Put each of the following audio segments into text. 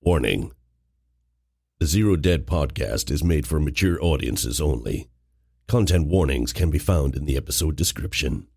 Warning. The ZeroDead podcast is made for mature audiences only. Content warnings can be found in the episode description.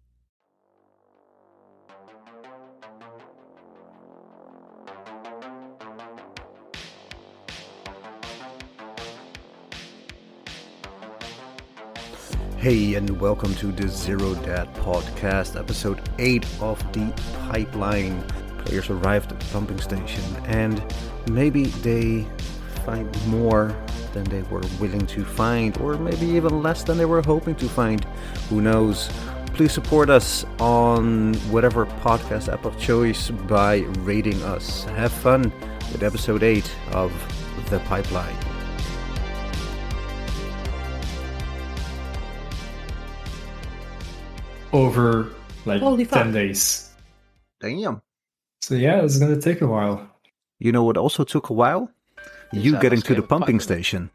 Hey, and welcome to the ZeroDead podcast, episode 8 of the pipeline. Players arrived at the pumping station, and maybe they find more than they were willing to find, or maybe even less than they were hoping to find. Who knows? Please support us on whatever podcast app of choice by rating us. Have fun with episode 8 of the pipeline. Over like Holy 10 fuck. days. Damn. So yeah, it's gonna take a while. You know what also took a while? You Yes, I getting was to the getting pumping fucking- station.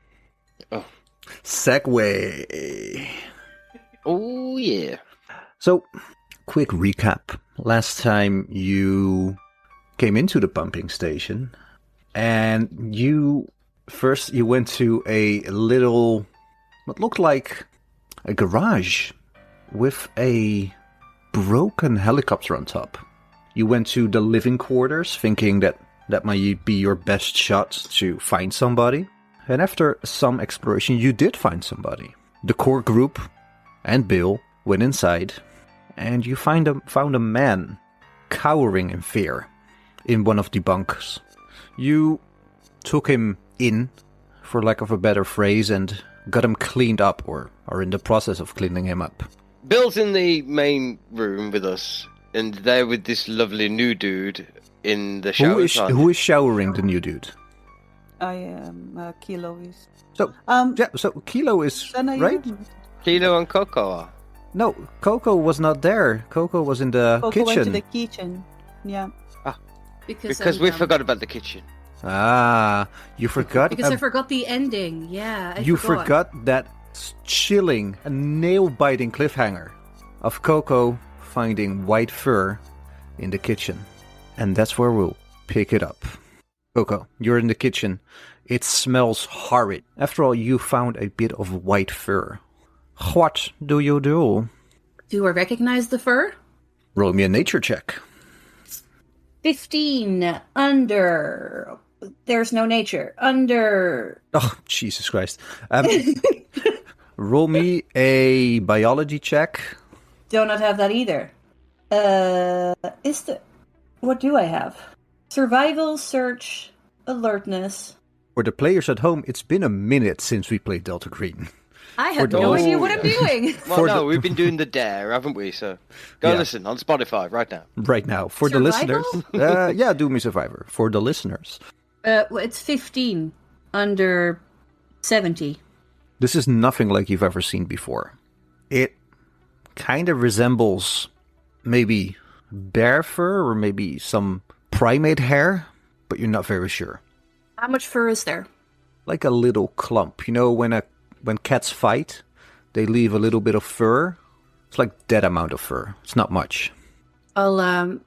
Oh. Segway. Oh, yeah. So, quick recap. Last time you came into the pumping station, and you went to a little, what looked like a garage with a broken helicopter on top. You went to the living quarters thinking that might be your best shot to find somebody. And after some exploration, you did find somebody. The core group and Bill went inside, and you found a man cowering in fear in one of the bunkers. You took him in, for lack of a better phrase, and got him cleaned up, or are in the process of cleaning him up. Bill's in the main room with us, and they're with this lovely new dude in the shower. Who is showering the new dude? I am Kilo is. So, so Kilo is, Sanne, right? Kilo and Koko are. No, Koko was not there. Koko was in the Koko went to kitchen. the kitchen. Yeah. Because we forgot about the kitchen. Ah, you forgot. Because I forgot the ending. Yeah, I You forgot that chilling, nail-biting cliffhanger of Koko finding white fur in the kitchen. And that's where we'll pick it up. Koko, you're in the kitchen. It smells horrid. After all, you found a bit of white fur. What do you do? Do I recognize the fur? Roll me a nature check. 15 under. There's no nature. Under. Oh, Jesus Christ. Roll me a biology check. Do not have that either. What do I have? Survival, search, alertness. For the players at home, it's been a minute since we played Delta Green. I have For no those- idea what I'm doing. Well, For no, the- we've been doing the dare, haven't we? So go Yeah. listen on Spotify right now. Right now, for Survival? the listeners, do me Survivor. For the listeners, Well, it's 15 under 70. this is nothing like you've ever seen before. It kind of resembles maybe bear fur or maybe some primate hair, but you're not very sure. How much fur is there? Like a little clump. You know, when cats fight, they leave a little bit of fur. It's like that amount of fur. It's not much. I'll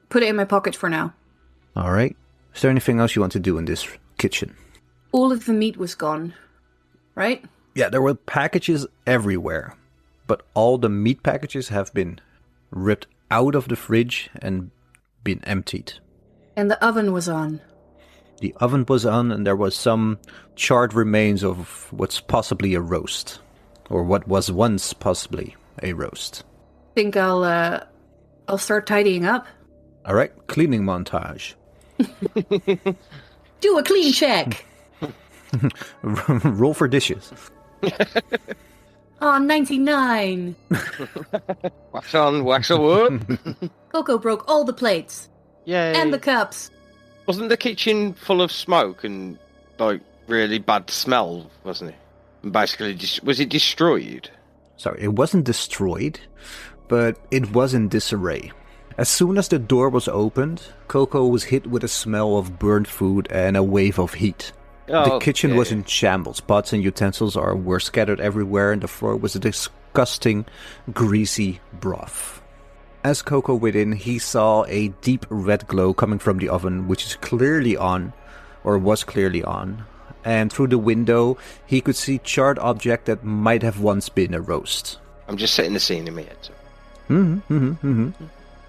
put it in my pocket for now. All right. Is there anything else you want to do in this kitchen? All of the meat was gone, right? Yeah, there were packages everywhere, but all the meat packages have been ripped out of the fridge and been emptied. And the oven was on. The oven was on, and there was some charred remains of what's possibly a roast, or what was once possibly a roast. Think I'll start tidying up. All right, cleaning montage. Do a clean check. Roll for dishes. Oh, 99. Wax on, wax away. Koko broke all the plates. Yay. And the cups. Wasn't the kitchen full of smoke and, like, really bad smell, wasn't it? And basically, was it destroyed? Sorry, it wasn't destroyed, but it was in disarray. As soon as the door was opened, Koko was hit with a smell of burnt food and a wave of heat. The kitchen was in shambles. Pots and utensils were scattered everywhere, and the floor was a disgusting, greasy broth. As Koko went in, he saw a deep red glow coming from the oven, which is clearly on, or was clearly on. And through the window, he could see charred object that might have once been a roast. I'm just setting the scene in my head. So.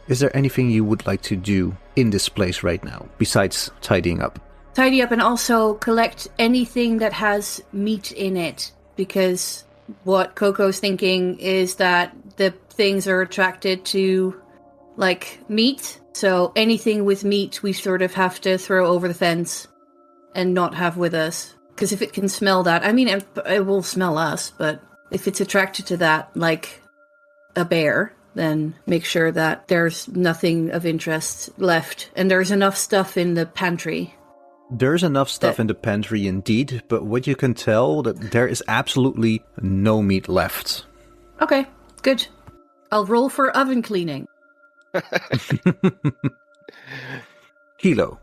Is there anything you would like to do in this place right now, besides tidying up? Tidy up and also collect anything that has meat in it, because what Coco's thinking is that the things are attracted to, like, meat. So anything with meat we sort of have to throw over the fence and not have with us. Because if it can smell that, I mean, it will smell us, but if it's attracted to that, like a bear, then make sure that there's nothing of interest left. And there's enough stuff in the pantry. There's enough stuff in the pantry indeed, but what you can tell, that there is absolutely no meat left. Okay, good. I'll roll for oven cleaning. Kilo.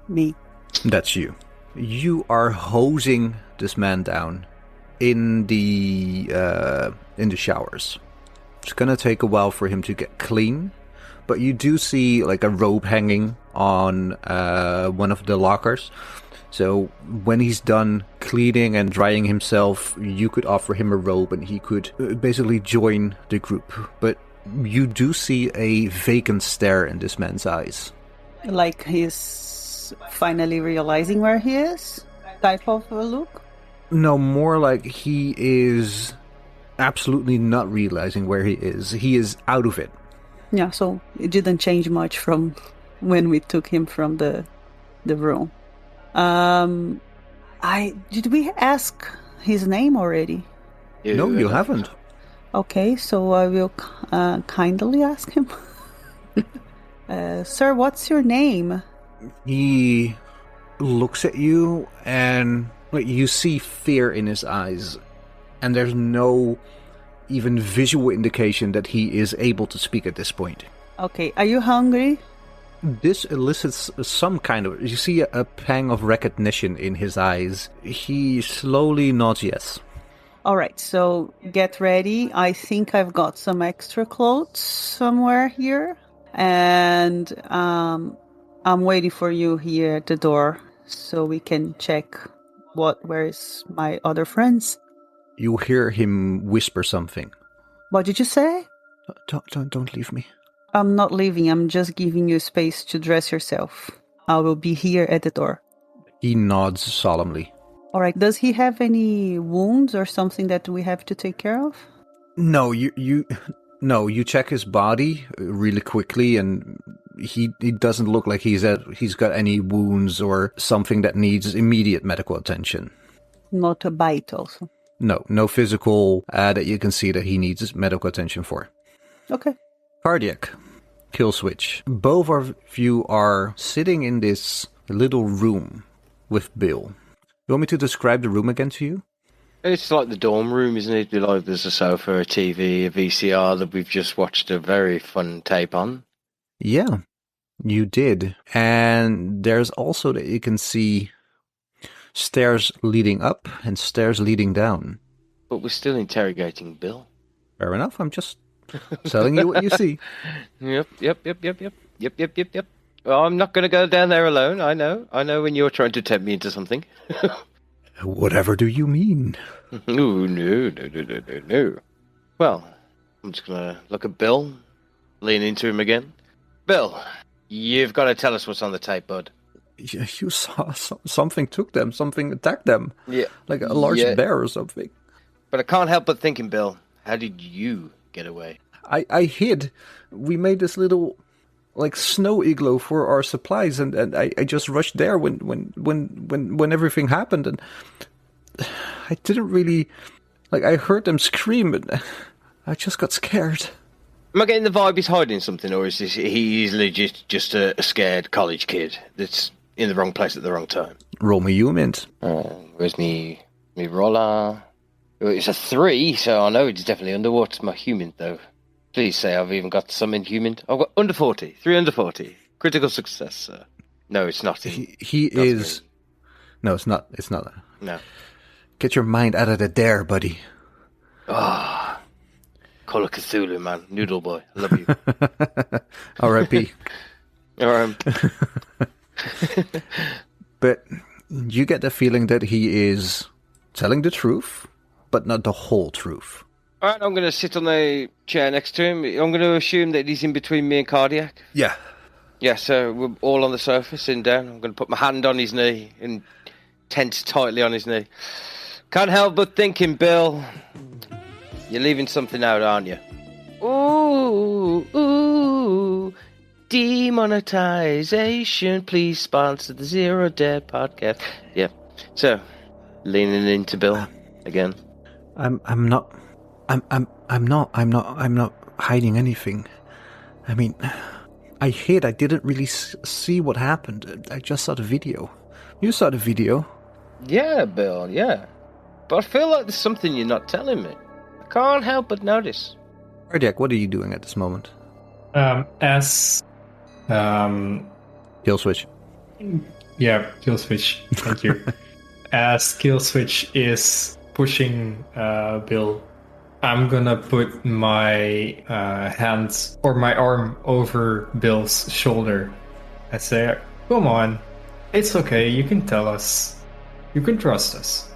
Me. That's you. You are hosing this man down in the showers. It's gonna take a while for him to get clean, but you do see like a robe hanging on one of the lockers. So when he's done cleaning and drying himself, you could offer him a robe and he could basically join the group. But you do see a vacant stare in this man's eyes. Like he's finally realizing where he is? Type of a look? No, more like he is absolutely not realizing where he is. He is out of it. Yeah, so it didn't change much from when we took him from the room. Did we ask his name already? No, you haven't. Okay, so I will kindly ask him. Sir, what's your name? He looks at you and you see fear in his eyes. And there's no even visual indication that he is able to speak at this point. Okay, are you hungry? This elicits some kind of... You see a pang of recognition in his eyes. He slowly nods yes. Alright, so get ready. I think I've got some extra clothes somewhere here. And I'm waiting for you here at the door so we can check where is my other friends. You hear him whisper something. What did you say? Don't leave me. I'm not leaving. I'm just giving you space to dress yourself. I will be here at the door. He nods solemnly. All right. Does he have any wounds or something that we have to take care of? No, you check his body really quickly, and he doesn't look like he's got any wounds or something that needs immediate medical attention. Not a bite, also. No physical that you can see that he needs medical attention for. Okay. Kardiac, Killswitch. Both of you are sitting in this little room with Bill. You want me to describe the room again to you? It's like the dorm room, isn't it? Like there's a sofa, a TV, a VCR that we've just watched a very fun tape on. Yeah, you did. And there's also that you can see stairs leading up and stairs leading down. But we're still interrogating Bill. Fair enough, I'm just telling you what you see. Yep. Well, I'm not going to go down there alone, I know when you're trying to tempt me into something. Whatever do you mean? No. Well, I'm just going to look at Bill, lean into him again. Bill, you've got to tell us what's on the tape, bud. You saw something took them, something attacked them. Yeah. Like a large bear or something. But I can't help but thinking, Bill, how did you get away? I hid. We made this little snow igloo for our supplies, and I just rushed there when everything happened, and I didn't really I heard them scream, and I just got scared. Am I getting the vibe he's hiding something, or is he's legit just a scared college kid that's in the wrong place at the wrong time? Roll me humans. Where's me roller? It's a 3, so I know it's definitely under. What's my human, though? Please say I've even got some in human. I've got under 40. 3 under 40. Critical success, sir. No, it's not. He is... Me. No, it's not. It's not. No. Get your mind out of the dare, buddy. Ah. Call of Cthulhu, man. Noodle boy. I love you. R.I.P. R.I.P. But you get the feeling that he is telling the truth, but not the whole truth. All right, I'm going to sit on the chair next to him. I'm going to assume that he's in between me and Kardiac. Yeah. Yeah, so we're all on the sofa, sitting down. I'm going to put my hand on his knee and tense tightly on his knee. Can't help but thinking, Bill, you're leaving something out, aren't you? Ooh, demonetization. Please sponsor the ZeroDead podcast. Yeah, so leaning into Bill again. I'm not hiding anything. I mean, I hid. I didn't really see what happened. I just saw the video. You saw the video. Yeah, Bill, yeah. But I feel like there's something you're not telling me. I can't help but notice. Kardiac, what are you doing at this moment? As Killswitch. Yeah, Killswitch. Thank you. As Killswitch is pushing Bill, I'm gonna put my hands or my arm over Bill's shoulder and say, "Come on, it's okay. You can tell us. You can trust us.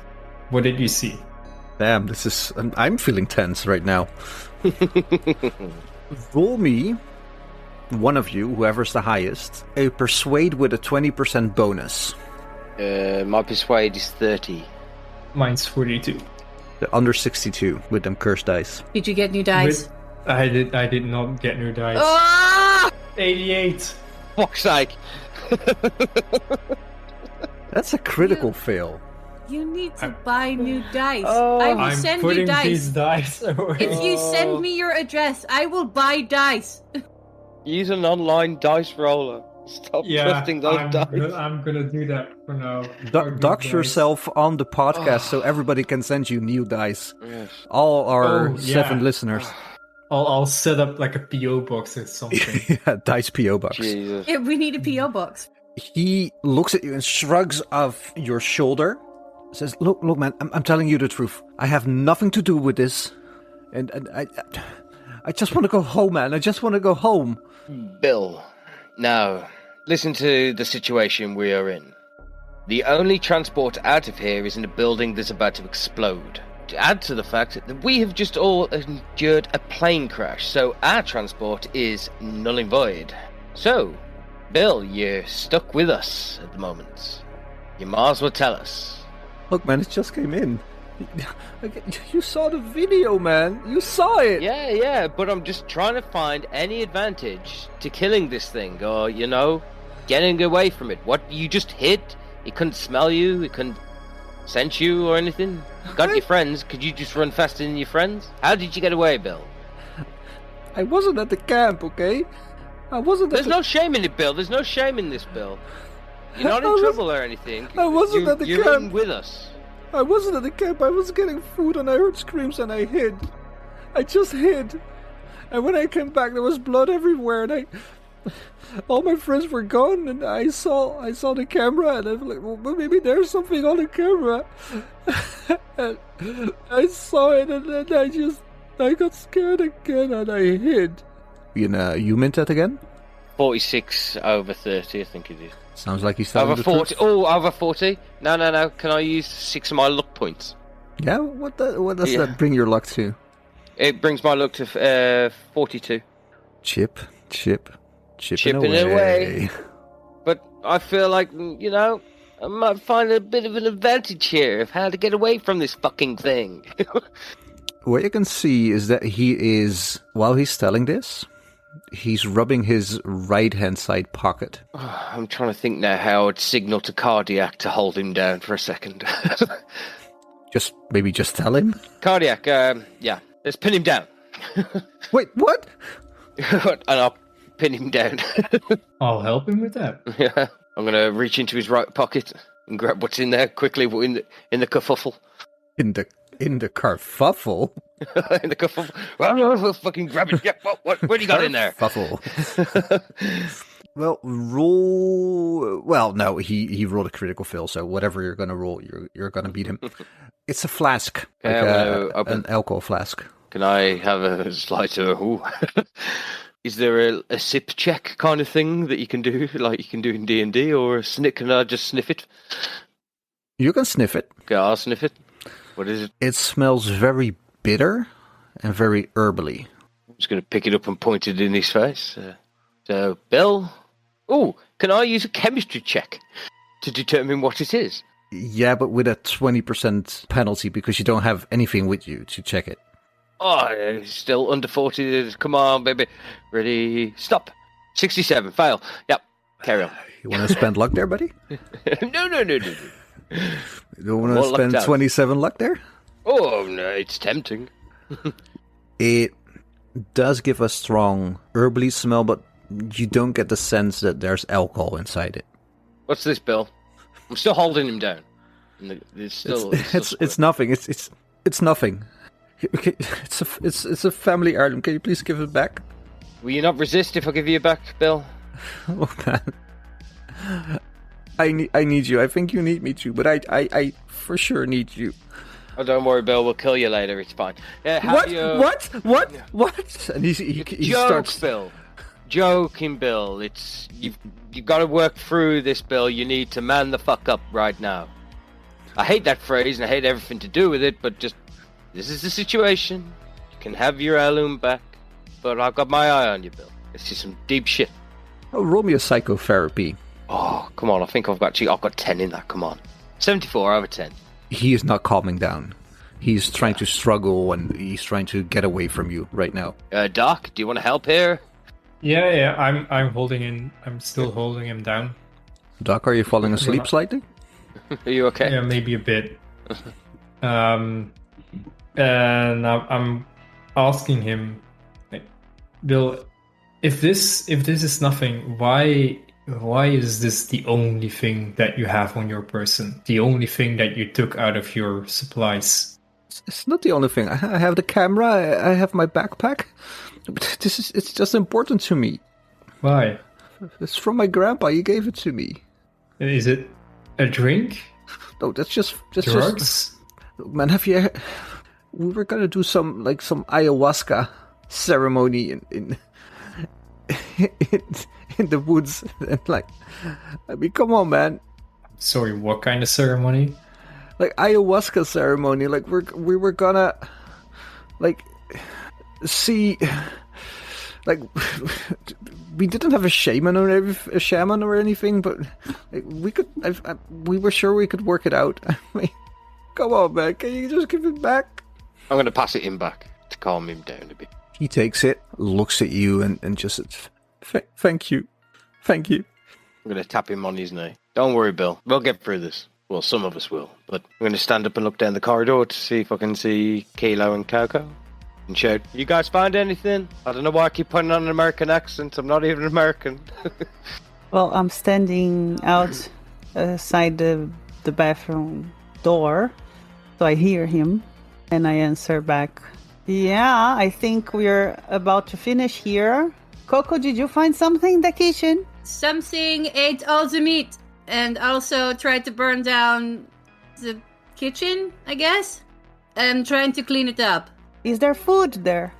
What did you see?" Damn, I'm feeling tense right now. Roll me, one of you, whoever's the highest, a persuade with a 20% bonus. My persuade is 30. Mine's 42. The under 62 with them cursed dice. Did you get new dice? I did not get new dice. Ah! 88. Fuck's sake. That's a critical fail. You need to buy new dice. Oh, I will I'm send you putting these dice. dice away. If you send me your address, I will buy dice. Use an online dice roller. Stop trusting those dice. I'm gonna do that for now. Dox yourself on the podcast so everybody can send you new dice. Yes. All our 7 yeah. listeners. I'll set up like a PO box or something. Yeah, dice PO box. Jesus. Yeah, we need a PO box. He looks at you and shrugs off your shoulder. Says, look, man, I'm telling you the truth. I have nothing to do with this. And I just want to go home, man. I just want to go home. Bill, now, listen to the situation we are in. The only transport out of here is in a building that's about to explode. To add to the fact that we have just all endured a plane crash, so our transport is null and void. So, Bill, you're stuck with us at the moment. You might as well tell us. Look, man, it just came in. You saw the video, man. You saw it. Yeah, but I'm just trying to find any advantage to killing this thing, or, getting away from it. What, you just hid? It couldn't smell you? It couldn't sense you or anything? Got your friends. Could you just run faster than your friends? How did you get away, Bill? I wasn't at the camp, okay? There's no shame in it, Bill. There's no shame in this, Bill. You're not in trouble or anything. I wasn't at the You're camp. in with us. I wasn't at the camp. I was getting food and I heard screams and I hid. I just hid. And when I came back, there was blood everywhere and all my friends were gone and I saw the camera and I was like, well, maybe there's something on the camera. And I saw it and then I got scared again and I hid. You meant that again? 46 over 30, I think it is. Sounds like he's telling over the 40. truth. Oh, over 40. No. Can I use 6 of my luck points? Yeah. What does that bring your luck to? It brings my luck to 42. Chipping away. But I feel like I might find a bit of an advantage here of how to get away from this fucking thing. What you can see is that he is, while he's telling this, he's rubbing his right-hand side pocket. I'm trying to think now how I'd signal to Kardiac to hold him down for a second. Maybe just tell him? Kardiac, let's pin him down. Wait, what? And I'll pin him down. I'll help him with that. Yeah, I'm going to reach into his right pocket and grab what's in there quickly in the kerfuffle. In the kerfuffle? In the kerfuffle. Well, fucking grab it. Yeah, what do you got in there? Kerfuffle. Well, roll... Well, no, he rolled a critical fail, so whatever you're going to roll, you're going to beat him. It's a flask. An alcohol flask. Can I have a slight of... Is there a sip check kind of thing that you can do, like you can do in D&D, or can I just sniff it? You can sniff it. Okay, I'll sniff it. What is it? It smells very bitter and very herbally. I'm just going to pick it up and point it in his face. So, Bill? Oh, can I use a chemistry check to determine what it is? Yeah, but with a 20% penalty because you don't have anything with you to check it. Oh, it's still under 40. Come on, baby. Ready? Stop. 67. Fail. Yep. Carry on. You want to spend luck there, buddy? No. You don't want to More spend luck 27 luck there? Oh, no, it's tempting. It does give a strong herbally smell, but you don't get the sense that there's alcohol inside it. What's this, Bill? I'm still holding him down. It's nothing. It's nothing. Okay, it's a family heirloom. Can you please give it back? Will you not resist if I give you it back, Bill? Oh man, I need you. I think you need me too, but I for sure need you. Oh, don't worry, Bill. We'll kill you later. It's fine. What? And he Jokes, starts. Bill. Joking, Bill. It's you've got to work through this, Bill. You need to man the fuck up right now. I hate that phrase and I hate everything to do with it, but just this is the situation. You can have your heirloom back, but I've got my eye on you, Bill. This is some deep shit. Oh, roll me a psychotherapy. Oh, come on. I think I've got 10 in that. Come on. 74 out of 10. He is not calming down. He's trying to struggle and he's trying to get away from you right now. Doc, do you want to help here? Yeah. I'm holding him. I'm still holding him down. Doc, are you falling asleep slightly? Are you okay? Yeah, maybe a bit. And I'm asking him, like, Bill, if this is nothing, why is this the only thing that you have on your person? The only thing that you took out of your supplies? It's not the only thing. I have the camera. I have my backpack. But it's just important to me. Why? It's from my grandpa. He gave it to me. Is it a drink? No, that's just drugs. Man, we were gonna do some ayahuasca ceremony in the woods, and come on, man. Sorry, what kind of ceremony? Like ayahuasca ceremony. Like we were gonna see. Like we didn't have a shaman or anything, but we could. We were sure we could work it out. I mean, come on, man! Can you just give it back? I'm going to pass it in back to calm him down a bit. He takes it, looks at you, and just thank you. I'm going to tap him on his knee. Don't worry, Bill. We'll get through this. Well, some of us will. But I'm going to stand up and look down the corridor to see if I can see Kilo and Koko. And shout, you guys find anything? I don't know why I keep putting on an American accent. I'm not even American. Well, I'm standing outside the bathroom door, so I hear him, and I answer back, yeah, I think we're about to finish here. Koko, did you find something in the kitchen? Something ate all the meat, and also tried to burn down the kitchen, I guess? I'm trying to clean it up. Is there food there?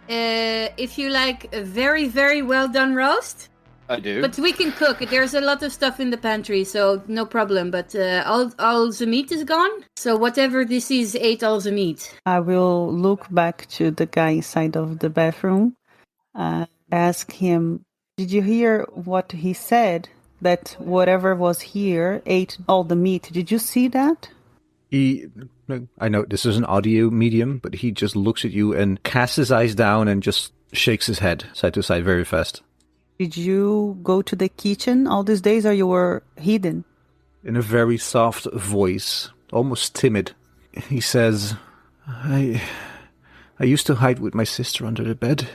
If you like a very, very well done roast. I do. But we can cook. There's a lot of stuff in the pantry, so no problem. But all the meat is gone. So whatever this is ate all the meat. I will look back to the guy inside of the bathroom and ask him, did you hear what he said? That whatever was here ate all the meat. Did you see that? I know this is an audio medium, but he just looks at you and casts his eyes down and just shakes his head side to side very fast. Did you go to the kitchen all these days, or you were hidden? In a very soft voice, almost timid, he says, I used to hide with my sister under the bed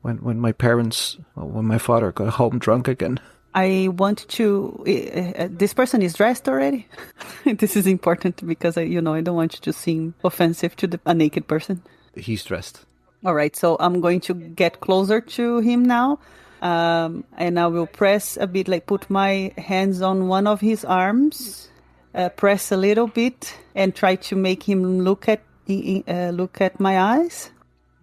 when my father got home drunk again. I want to... this person is dressed already? This is important because, I don't want you to seem offensive to a naked person. He's dressed. All right, so I'm going to get closer to him now. And I will press a bit, put my hands on one of his arms, press a little bit, and try to make him look at my eyes.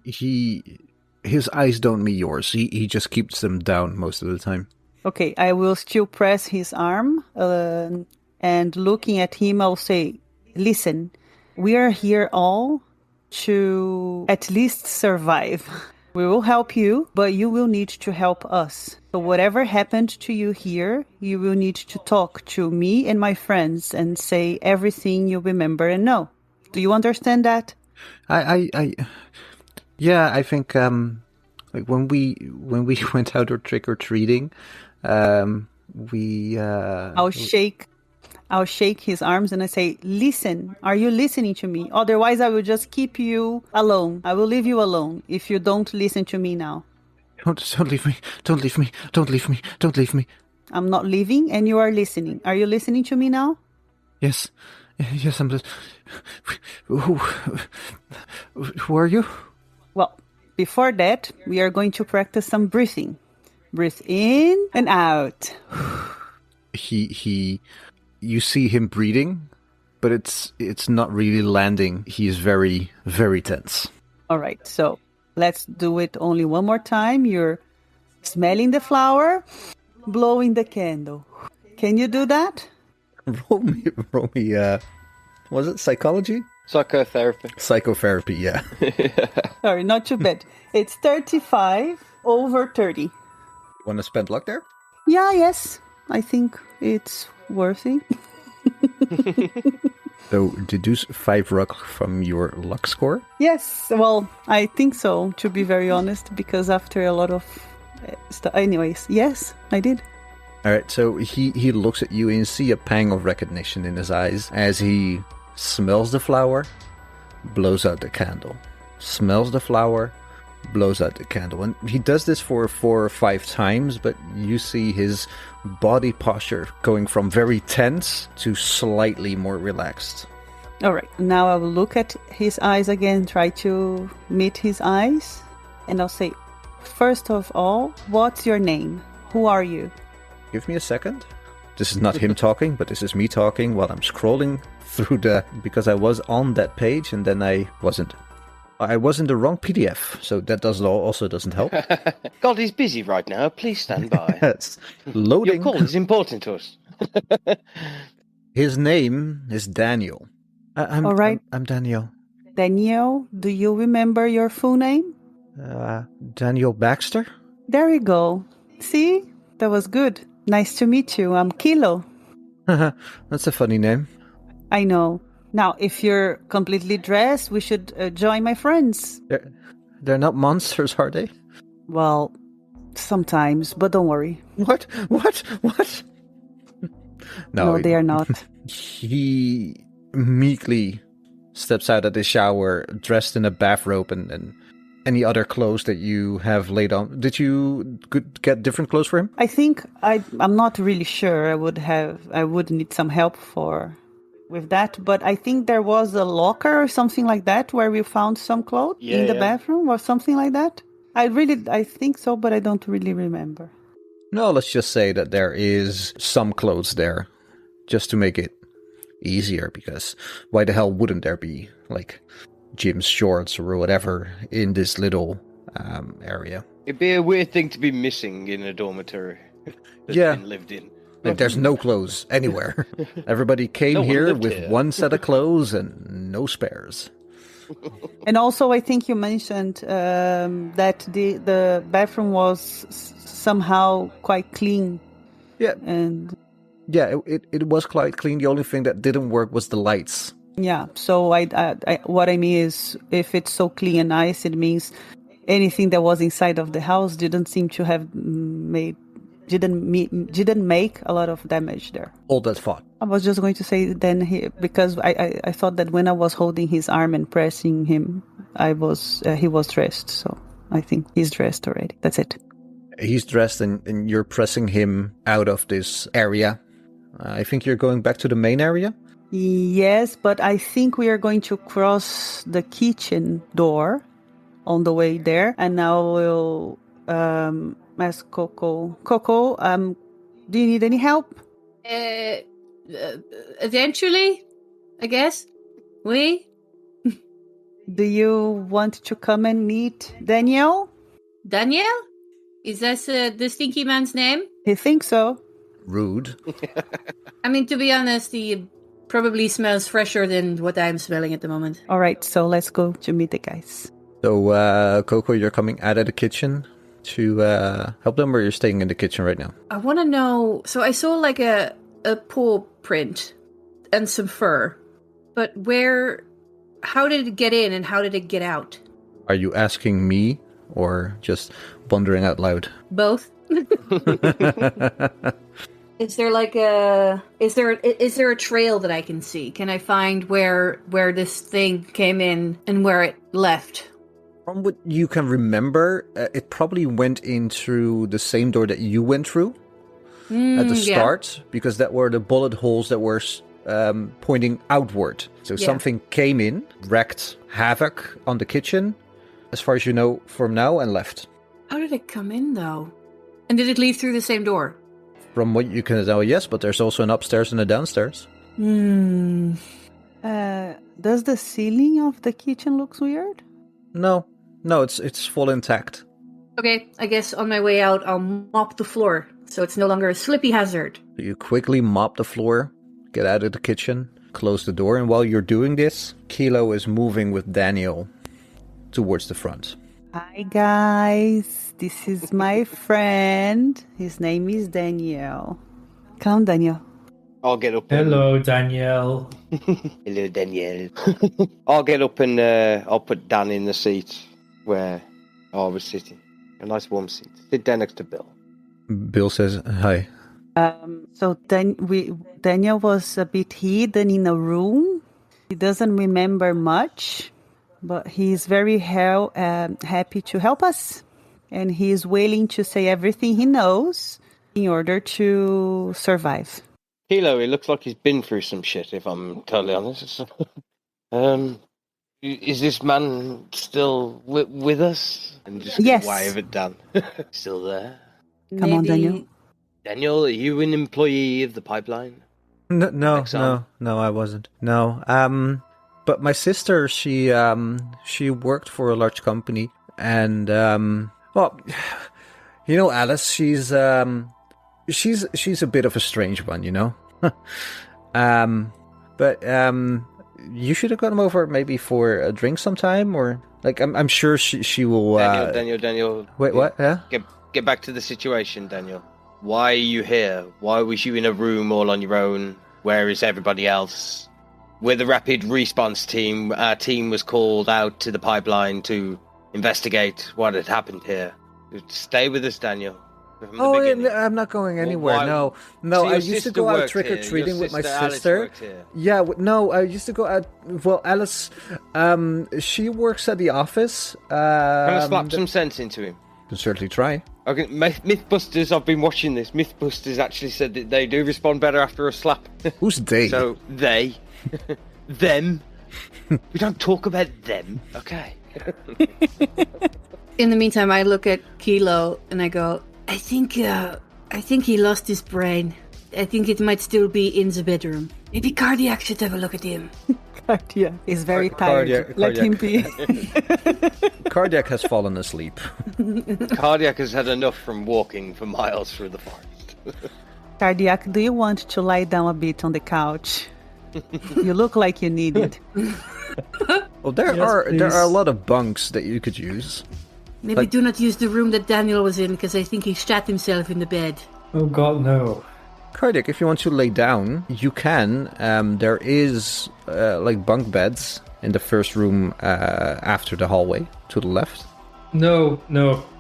His eyes don't meet yours. He just keeps them down most of the time. Okay, I will still press his arm And looking at him, I'll say, listen, we are here all to at least survive. We will help you, but you will need to help us. So whatever happened to you here, you will need to talk to me and my friends and say everything you remember and know. Do you understand that? Yeah, I think like when we went out or trick or treating, we I'll shake his arms and I say, listen, are you listening to me? Otherwise, I will just keep you alone. I will leave you alone if you don't listen to me now. Don't leave me. Don't leave me. Don't leave me. Don't leave me. I'm not leaving and you are listening. Are you listening to me now? Yes. Yes, I'm listening. Who are you? Well, before that, we are going to practice some breathing. Breathe in and out. You see him breathing, but it's not really landing. He is very, very tense. All right, so let's do it only one more time. You're smelling the flower, blowing the candle. Can you do that? Roll me, was it psychology? Psychotherapy. Psychotherapy, yeah. Sorry, not too bad. It's 35 over 30. Want to spend luck there? Yeah, yes. I think it's worthy. So deduce 5 luck from your luck score? Yes, well, I think so, to be very honest, because after a lot of stuff. Anyways, yes, I did. All right, so he looks at you and you see a pang of recognition in his eyes as he smells the flower, blows out the candle. Smells the flower, blows out the candle. And he does this for 4 or 5 times, but you see his body posture going from very tense to slightly more relaxed. All right, now I will look at his eyes again, try to meet his eyes, and I'll say, first of all, what's your name? Who are you? Give me a second. This is not him talking, but this is me talking while I'm scrolling through because I was on that page and then I wasn't. I was in the wrong PDF, so that also doesn't help. God, he's busy right now. Please stand by. Yes. Loading. Your call is important to us. His name is Daniel. All right. I'm Daniel. Daniel, do you remember your full name? Daniel Baxter? There you go. See? That was good. Nice to meet you. I'm Kilo. That's a funny name. I know. Now, if you're completely dressed, we should join my friends. They're not monsters, are they? Well, sometimes, but don't worry. What? No, they are not. He meekly steps out of the shower, dressed in a bathrobe and any other clothes that you have laid on. Did you get different clothes for him? I think I'm not really sure. I would need some help with that, but I think there was a locker or something like that where we found some clothes in the bathroom or something like that. I think so, but I don't really remember. No, let's just say that there is some clothes there, just to make it easier, because why the hell wouldn't there be, like, Jim's shorts or whatever in this little area? It'd be a weird thing to be missing in a dormitory that's been lived in. Like, there's no clothes anywhere. Everybody came here with one set of clothes and no spares. And also, I think you mentioned that the bathroom was somehow quite clean. Yeah. And yeah, it was quite clean. The only thing that didn't work was the lights. Yeah. So I what I mean is, if it's so clean and nice, it means anything that was inside of the house didn't seem to have didn't make a lot of damage there. All that thought. I was just going to say then because I thought that when I was holding his arm and pressing him, he was dressed. So I think he's dressed already. That's it. He's dressed and you're pressing him out of this area. I think you're going back to the main area? Yes, but I think we are going to cross the kitchen door on the way there. And now we'll ask Koko. Koko, do you need any help? Eventually, I guess. Do you want to come and meet Daniel? Daniel? Is that the stinky man's name? He thinks so. Rude. I mean, to be honest, he probably smells fresher than what I'm smelling at the moment. All right, so let's go to meet the guys. So, Koko, you're coming out of the kitchen to help them, or you're staying in the kitchen right now? I want to know... So I saw like a paw print and some fur. But where... How did it get in and how did it get out? Are you asking me or just wondering out loud? Both. Is there like a... Is there a trail that I can see? Can I find where this thing came in and where it left? From what you can remember, it probably went in through the same door that you went through at the start, because that were the bullet holes that were pointing outward. So something came in, wreaked havoc on the kitchen, as far as you know from now, and left. How did it come in, though? And did it leave through the same door? From what you can tell, yes, but there's also an upstairs and a downstairs. Does the ceiling of the kitchen looks weird? No, it's full intact. Okay, I guess on my way out, I'll mop the floor, so it's no longer a slippy hazard. You quickly mop the floor, get out of the kitchen, close the door, and while you're doing this, Kilo is moving with Daniel towards the front. Hi, guys. This is my friend. His name is Daniel. Come, Daniel. I'll get up. Hello, Danielle. Hello, Danielle. I'll get up and I'll put Dan in the seat where I was sitting. A nice warm seat. Sit down next to Bill. Bill says, hi. So Daniel was a bit hidden in a room. He doesn't remember much, but he's very happy to help us. And he's willing to say everything he knows in order to survive. Kilo, it looks like he's been through some shit, if I'm totally honest. Is this man still with us? And just yes. Wave it down. Still there? Come on, Daniel. Daniel, are you an employee of the pipeline? No, I wasn't. No. But my sister, she worked for a large company, and well, you know, Alice, she's a bit of a strange one, you know. But you should have gone over maybe for a drink sometime, or like I'm sure she will. Daniel. Wait, what? Yeah. Get back to the situation, Daniel. Why are you here? Why was you in a room all on your own? Where is everybody else? We're the rapid response team. Our team was called out to the pipeline to investigate what had happened here. Stay with us, Daniel. I'm not going anywhere. No. So I used to go out trick or treating with my sister. Yeah, no, I used to go out. Well, Alice, she works at the office. Can I slap some sense into him? Can certainly try. Okay, Mythbusters. I've been watching this. Mythbusters actually said that they do respond better after a slap. Who's they? So they, them. We don't talk about them, okay? In the meantime, I look at Kilo and I go, I think he lost his brain. I think it might still be in the bedroom. Maybe Kardiac should have a look at him. Kardiac is very tired. Let him be. Kardiac has fallen asleep. Kardiac has had enough from walking for miles through the forest. Kardiac, do you want to lie down a bit on the couch? You look like you need it. Well, there are a lot of bunks that you could use. Maybe do not use the room that Daniel was in, because I think he shat himself in the bed. Oh God, no. Kardiac, if you want to lay down, you can. There is like bunk beds in the first room after the hallway to the left. No,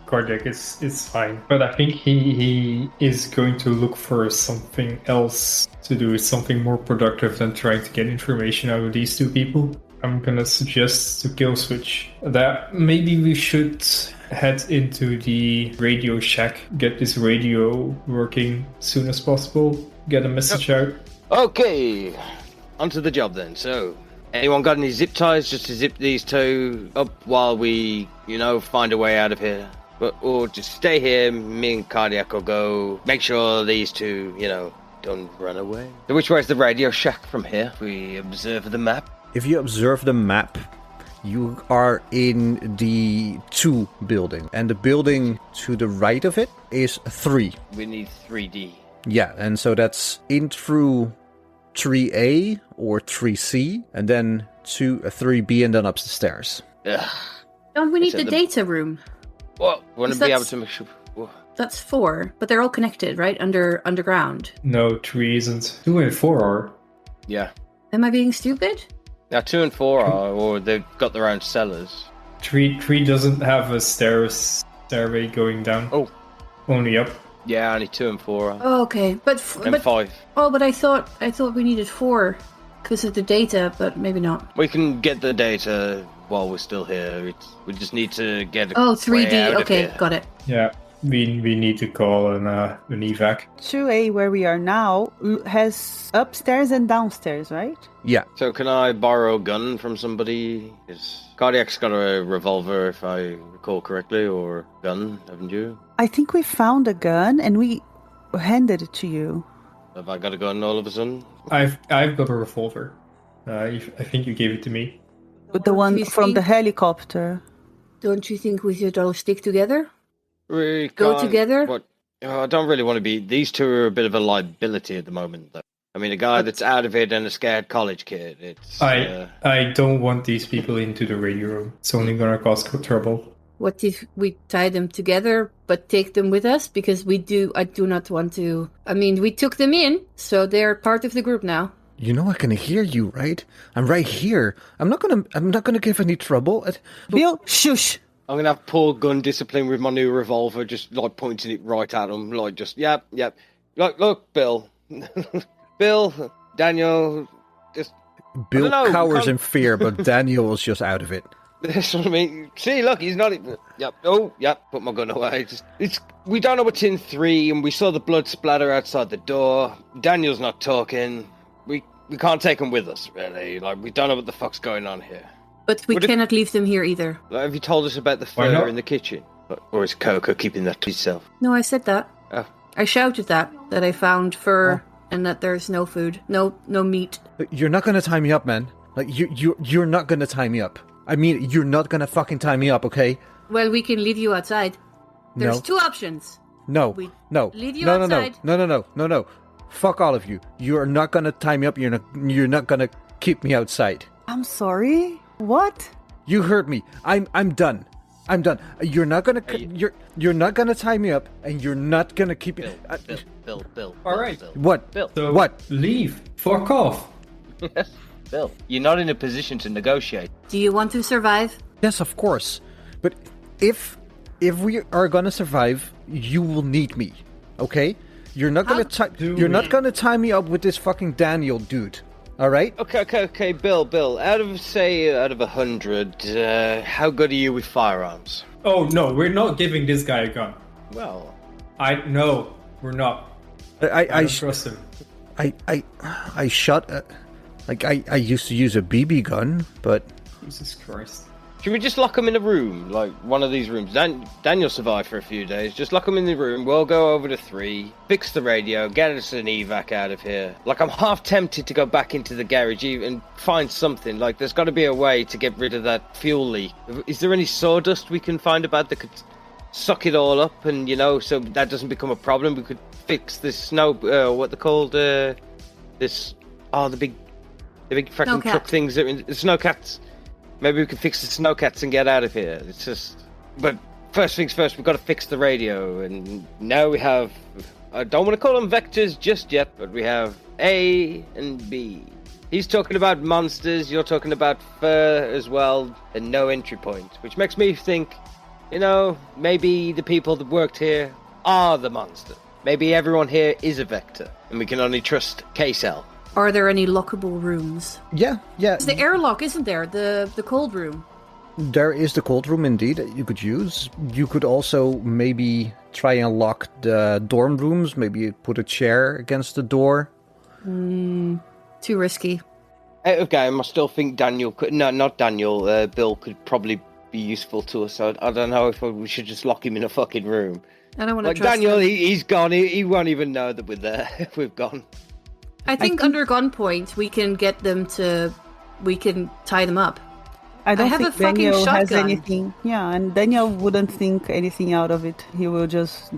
Kardiac, it's fine. But I think he is going to look for something else to do, something more productive than trying to get information out of these two people. I'm gonna suggest to Killswitch that maybe we should head into the radio shack, get this radio working as soon as possible, get a message out. Okay, onto the job then. So, anyone got any zip ties just to zip these two up while we, find a way out of here? Or just stay here, me and Kardiac will go make sure these two, don't run away. So which way is the radio shack from here? We observe the map. If you observe the map, you are in the 2 building. And the building to the right of it is 3. We need 3D. Yeah, and so that's in through 3A or 3C, and then 3B, and then up the stairs. Ugh. Don't we need Is it the data room? Well, we want to be able That's- to make sure. Whoa. That's 4, but they're all connected, right? Underground. No, 3 isn't. 2 and 4 are. Yeah. Am I being stupid? Now 2 and 4 are, or they've got their own cellars. 3 doesn't have a stairway going down. Oh. Only up. Yeah, only 2 and 4 are. Oh, okay. But And 5. oh, but I thought we needed 4 because of the data, but maybe not. We can get the data while we're still here. We just need to get. Oh, way 3D. out of Okay, here. got it. Yeah. We need to call an evac. 2A, where we are now, has upstairs and downstairs, right? Yeah. So can I borrow a gun from somebody? Is Kardiac's got a revolver, if I recall correctly, or gun, haven't you? I think we found a gun and we handed it to you. Have I got a gun all of a sudden? I've got a revolver. I think you gave it to me. The one You from the think- helicopter. Don't you think we should all stick together? We Go can't- together? What? I don't really want to be. These two are a bit of a liability at the moment, though. I mean, a guy that's out of it and a scared college kid. It's. I don't want these people into the radio room. It's only gonna cause trouble. What if we tie them together but take them with us? Because I do not want to. I mean, we took them in, so they're part of the group now. You know I can hear you, right? I'm right here. I'm not gonna give any trouble. Bill, shush! I'm gonna have poor gun discipline with my new revolver, just like pointing it right at him, like just yep. Look, Bill, Bill, Daniel, just Bill I don't know, cowers can't- in fear, but Daniel was just out of it. that's what I mean. See, look, he's not even. Yep. Oh, yep. Put my gun away. It's. We don't know what's in 3, and we saw the blood splatter outside the door. Daniel's not talking. We can't take him with us, really. Like we don't know what the fuck's going on here. But we What if- cannot leave them here either. Like, have you told us about the Why not? fur in the kitchen, or is Koko keeping that to himself? No, I said that. Oh. I shouted that I found fur and that there's no food, no meat. You're not gonna tie me up, man. Like you're not gonna tie me up. I mean, you're not gonna fucking tie me up, okay? Well, we can leave you outside. There's No. 2 options. No, We no, leave you no, outside. no. Fuck all of you. You are not gonna tie me up. You're not gonna keep me outside. I'm sorry? What? You heard me. I'm done. I'm done. You're not gonna you're not gonna tie me up, and you're not gonna keep me. Bill. All right. What? Bill. So What? Leave. Fuck off. Bill, you're not in a position to negotiate. Do you want to survive? Yes, of course. But if we are gonna survive, you will need me. Okay? You're not gonna not gonna tie me up with this fucking Daniel dude. All right? Okay, Bill. Out of 100, how good are you with firearms? Oh no, we're not giving this guy a gun. Well, No, we're not. I don't trust him. I shot I used to use a BB gun, but Jesus Christ. should we just lock him in a room, like one of these rooms? Daniel survived for a few days. Just lock him in the room. We'll go over to 3, fix the radio, get us an evac out of here. Like, I'm half tempted to go back into the garage and find something. Like, there's got to be a way to get rid of that fuel leak. Is there any sawdust we can find about that could suck it all up, and so that doesn't become a problem? We could fix this snow. What they're called? The big fucking Snowcat. truck things. The snowcats. Maybe we can fix the snowcats and get out of here. It's just... But first things first, we've got to fix the radio. And now we have... I don't want to call them vectors just yet, but we have A and B. He's talking about monsters, you're talking about fur as well, and no entry point. Which makes me think, maybe the people that worked here are the monster. Maybe everyone here is a vector, and we can only trust K-Cell. Are there any lockable rooms? yeah. It's the airlock, isn't there? The cold room. There is the cold room indeed that you could use. You could also maybe try and lock the dorm rooms. Maybe put a chair against the door. Too risky. Out of game, I still think Daniel could... No, not Daniel. Bill could probably be useful to us. I don't know if we should just lock him in a fucking room. I don't want to Like, trust Daniel, him. he's gone. He won't even know that we're there if we've gone. I think under gunpoint we can get them to... We can tie them up. I don't have think a fucking Daniel has shotgun. anything. Yeah, and Daniel wouldn't think anything out of it. He will just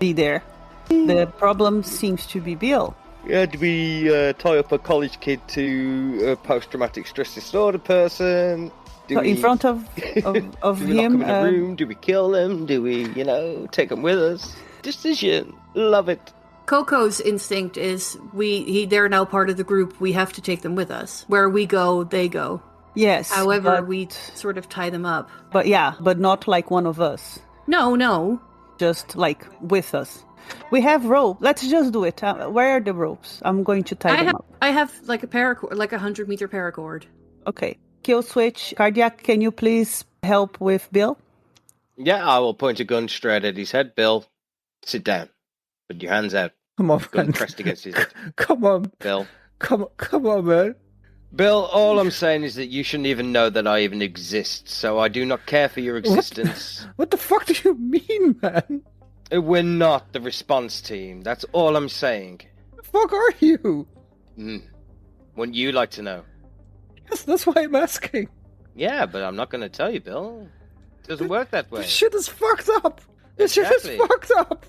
be there. The problem seems to be Bill. Yeah, do we tie up a college kid to a post-traumatic stress disorder person? In front of do we him, lock him in a room? Do we kill him? Do we, take him with us? Decision. Love it. Koko's instinct is they're now part of the group. We have to take them with us. Where we go, they go. Yes. However, we sort of tie them up. But not like one of us. No. Just like with us. We have rope. Let's just do it. Where are the ropes? I'm going to tie them up. I have like a paracord, like 100-meter paracord. Okay. Killswitch, Kardiac, can you please help with Bill? Yeah, I will point a gun straight at his head. Bill, sit down. Put your hands out. Come on, Gun man. pressed against his head. Come on. Bill. Come on, man. Bill, all I'm saying is that you shouldn't even know that I even exist, so I do not care for your existence. What the fuck do you mean, man? We're not the response team. That's all I'm saying. The fuck are you? Wouldn't you like to know? Yes, that's why I'm asking. Yeah, but I'm not going to tell you, Bill. It doesn't work that way. This shit is fucked up. This shit is Exactly. fucked up.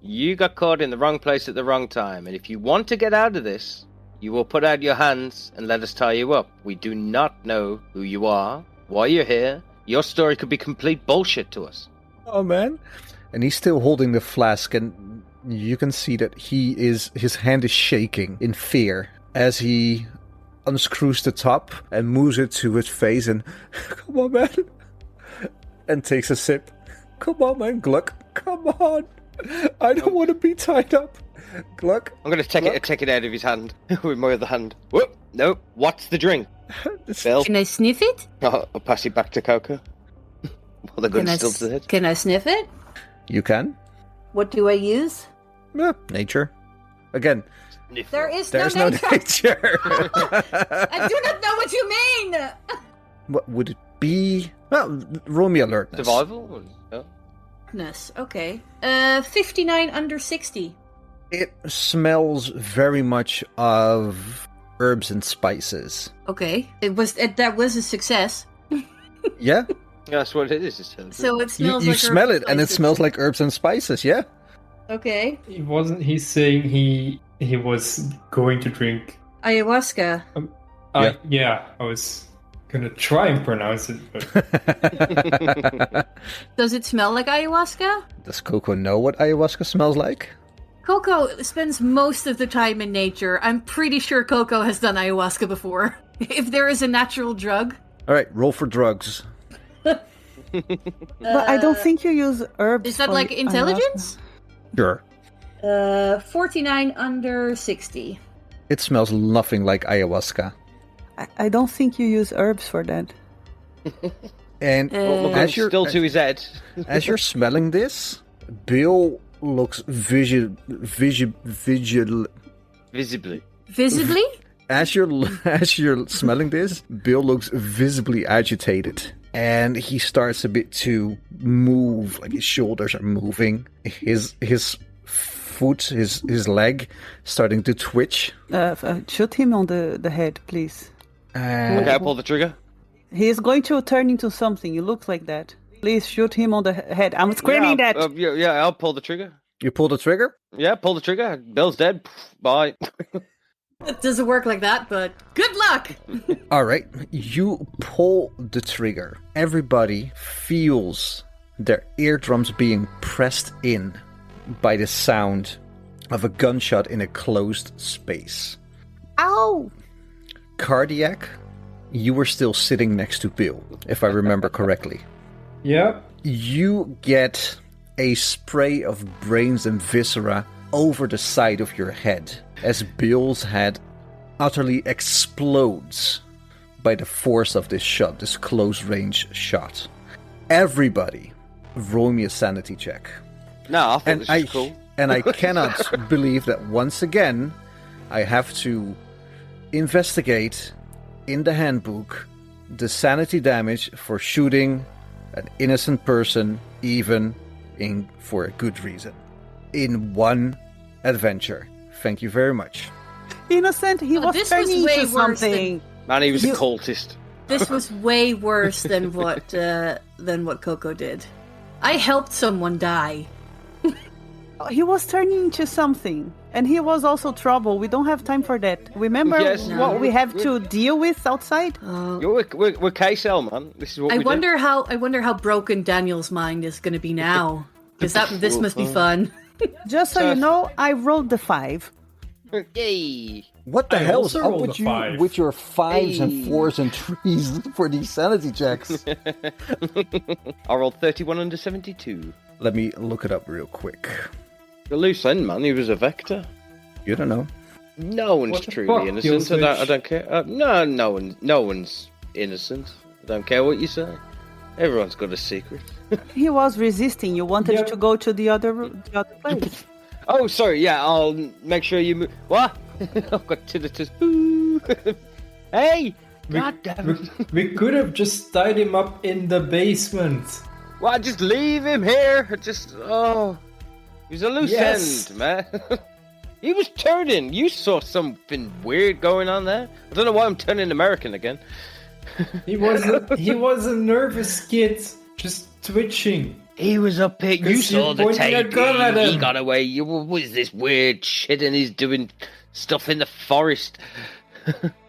You got caught in the wrong place at the wrong time, and if you want to get out of this, you will put out your hands and let us tie you up. We do not know who you are, why you're here. Your story could be complete bullshit to us. Oh, man. And he's still holding the flask, and you can see that his hand is shaking in fear as he unscrews the top and moves it to his face and, come on, man, and takes a sip. Come on, man, Gluck. Come on. I don't want to be tied up. Gluck. I'm going to take it out of his hand with my other hand. Whoop. Nope. What's the drink? Bill? Can I sniff it? I'll pass it back to Koko. Well, the gun's still to the head. Can I sniff it? You can. What do I use? Yeah, nature. Again, There's no nature. I do not know what you mean! What would it be? Well, roll me alertness. Survival? Oh. Goodness, okay. 59 under 60. It smells very much of herbs and spices. Okay. That was a success. Yeah? That's what it is. So it smells You like smell herbs it, and it spices. smells like herbs and spices, yeah? Okay. He's saying he was going to drink. Ayahuasca. Yeah, I was gonna try and pronounce it, but Does it smell like ayahuasca? Does Koko know what ayahuasca smells like? Koko spends most of the time in nature. I'm pretty sure Koko has done ayahuasca before. If there is a natural drug. Alright, roll for drugs. But I don't think you use herbs. Is that for like intelligence? Sure. 49 under 60. It smells nothing like ayahuasca. I don't think you use herbs for that. And as you're still to his head. as you're smelling this, Bill looks Visibly. Visibly? as you're smelling this, Bill looks visibly agitated. And he starts a bit to move, like his shoulders are moving. His foot, his leg, starting to twitch. Shoot him on the head, please. Okay, I'll pull the trigger. He is going to turn into something. He looks like that. Please shoot him on the head. I'm screaming that. Yeah, I'll pull the trigger. You pull the trigger? Yeah, pull the trigger. Bill's dead. Bye. It doesn't work like that, but good luck! All right, you pull the trigger. Everybody feels their eardrums being pressed in by the sound of a gunshot in a closed space. Ow! Kardiac, you were still sitting next to Bill, if I remember correctly. yeah. You get a spray of brains and viscera over the side of your head as Bill's head utterly explodes by the force of this shot, this close-range shot. Everybody, roll me a sanity check. No, I thought this was cool. And I cannot believe that once again I have to investigate in the handbook the sanity damage for shooting an innocent person, even for a good reason, in one adventure. Thank you very much. Innocent, he was this was turning way into worse something. Man, he was a cultist. This was way worse than what Koko did. I helped someone die. He was turning into something, and he was also trouble. We don't have time for that. Remember what we have to deal with outside? We're K-Cell, man. This is what we wonder how broken Daniel's mind is going to be now. Because this must be fun. Just so you know, I rolled the 5. Yay! What the hell is also up rolled with a you 5. with your 5s and 4s and 3s for these sanity checks? I rolled 31 under 72. Let me look it up real quick. The loose end, man. He was a vector. You don't know. No one's What the truly fuck, innocent. I Killswitch? don't care. No one's innocent. I don't care what you say. Everyone's got a secret. He was resisting. You wanted to go to the other place. Oh, sorry. Yeah, I'll make sure you move. What? I've got tinnitus. Hey! God damn it. We could have just tied him up in the basement. Well, just leave him here. He's a loose end, man. He was turning. You saw something weird going on there. I don't know why I'm turning American again. He was a nervous kid, just twitching. He was up here. You saw the pointing a tape. gun at He him. got away. What is this weird shit? And he's doing stuff in the forest.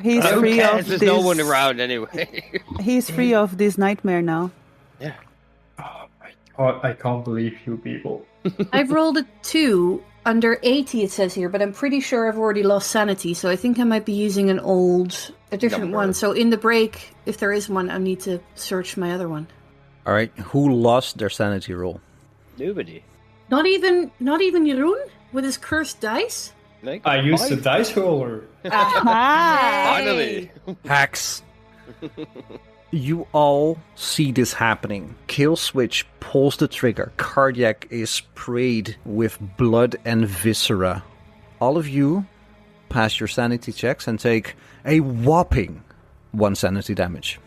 He's Who free cares? of There's this. no one around anyway. He's free of this nightmare now. Yeah. Oh my god, I can't believe you people. I've rolled a 2 under 80, it says here, but I'm pretty sure I've already lost sanity, so I think I might be using a different Number. one. So in the break, if there is one, I need to search my other one. All right, who lost their sanity roll? Nobody. Not even Jeroen with his cursed dice. I used the dice roller. Finally. Hacks. You all see this happening. Killswitch pulls the trigger. Kardiac is sprayed with blood and viscera. All of you pass your sanity checks and take a whopping 1 sanity damage.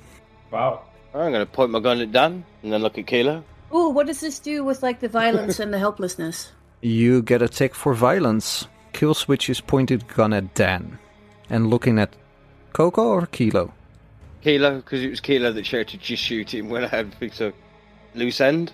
Wow. I'm going to point my gun at Dan and then look at Kilo. Ooh, what does this do with like the violence and the helplessness? You get a tick for violence. Killswitch is pointed gun at Dan. And looking at Koko or Kilo? Kilo, because it was Kilo that shouted just shoot him when I had fixed a loose end.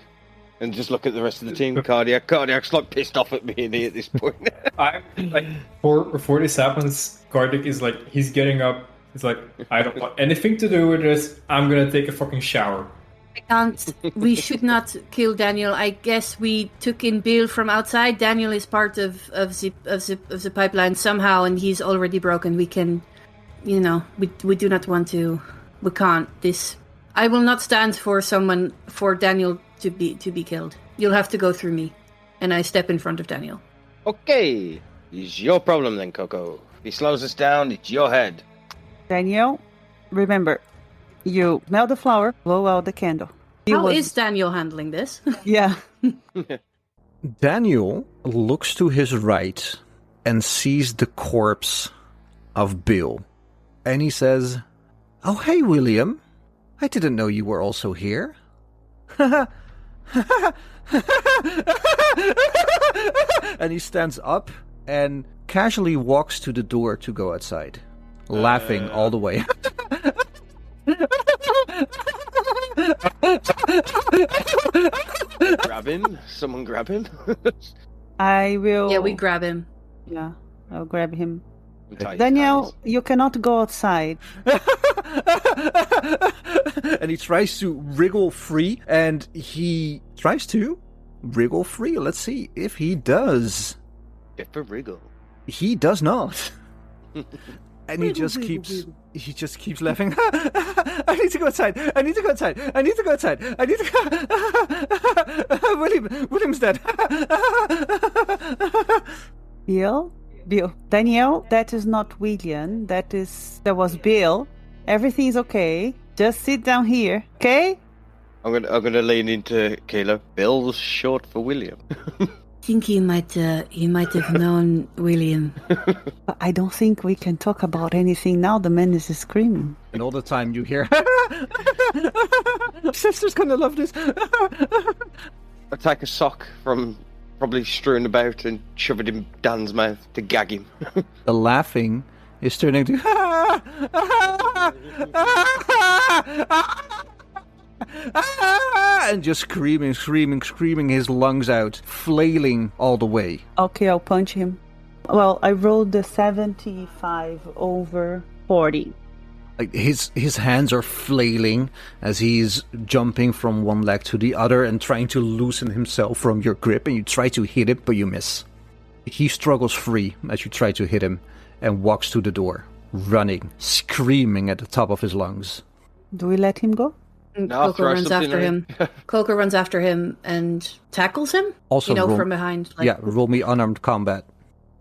And just look at the rest of the team. Cardiac's like pissed off at me at this point. I'm like, before this happens, Kardiac is like, he's getting up. He's like, I don't want anything to do with this. I'm gonna take a fucking shower. I can't. We should not kill Daniel. I guess we took in Bill from outside. Daniel is part of the pipeline somehow, and he's already broken. We can, we do not want to. We can't. I will not stand for Daniel to be killed. You'll have to go through me, and I step in front of Daniel. Okay. It's your problem then, Koko. If he slows us down, it's your head. Daniel, remember, you melt the flower, blow out the candle. How is Daniel handling this? Yeah. Daniel looks to his right and sees the corpse of Bill. And he says, "Oh, hey, William. I didn't know you were also here." And he stands up and casually walks to the door to go outside, laughing all the way. Grab him. Someone grab him. I will... Yeah, we grab him. Yeah, I'll grab him. Tie his Daniel, hands. you cannot go outside. And he tries to wriggle free, and he tries to wriggle free. Let's see if he does. Get for wriggle. He does not. And he just keeps laughing. I need to go outside. I need to go outside. I need to go outside. I need to go. William's dead. Bill? Daniel, that is not William. That was Bill. Everything's okay. Just sit down here, okay? I'm gonna lean into Kilo. Bill's short for William. I think he might have known William. But I don't think we can talk about anything now. The man is screaming. And all the time you hear, "Sister's gonna love this." I take a sock from probably strewn about and shove it in Dan's mouth to gag him. The laughing is turning to and just screaming his lungs out, flailing all the way. Okay, I'll punch him. Well, I rolled the 75 over 40. Like his hands are flailing as he's jumping from one leg to the other and trying to loosen himself from your grip, and you try to hit him, but you miss. He struggles free as you try to hit him and walks to the door, running, screaming at the top of his lungs. Do we let him go? Koko runs after him. Koko runs after him and tackles him. Also, from behind. Roll me unarmed combat.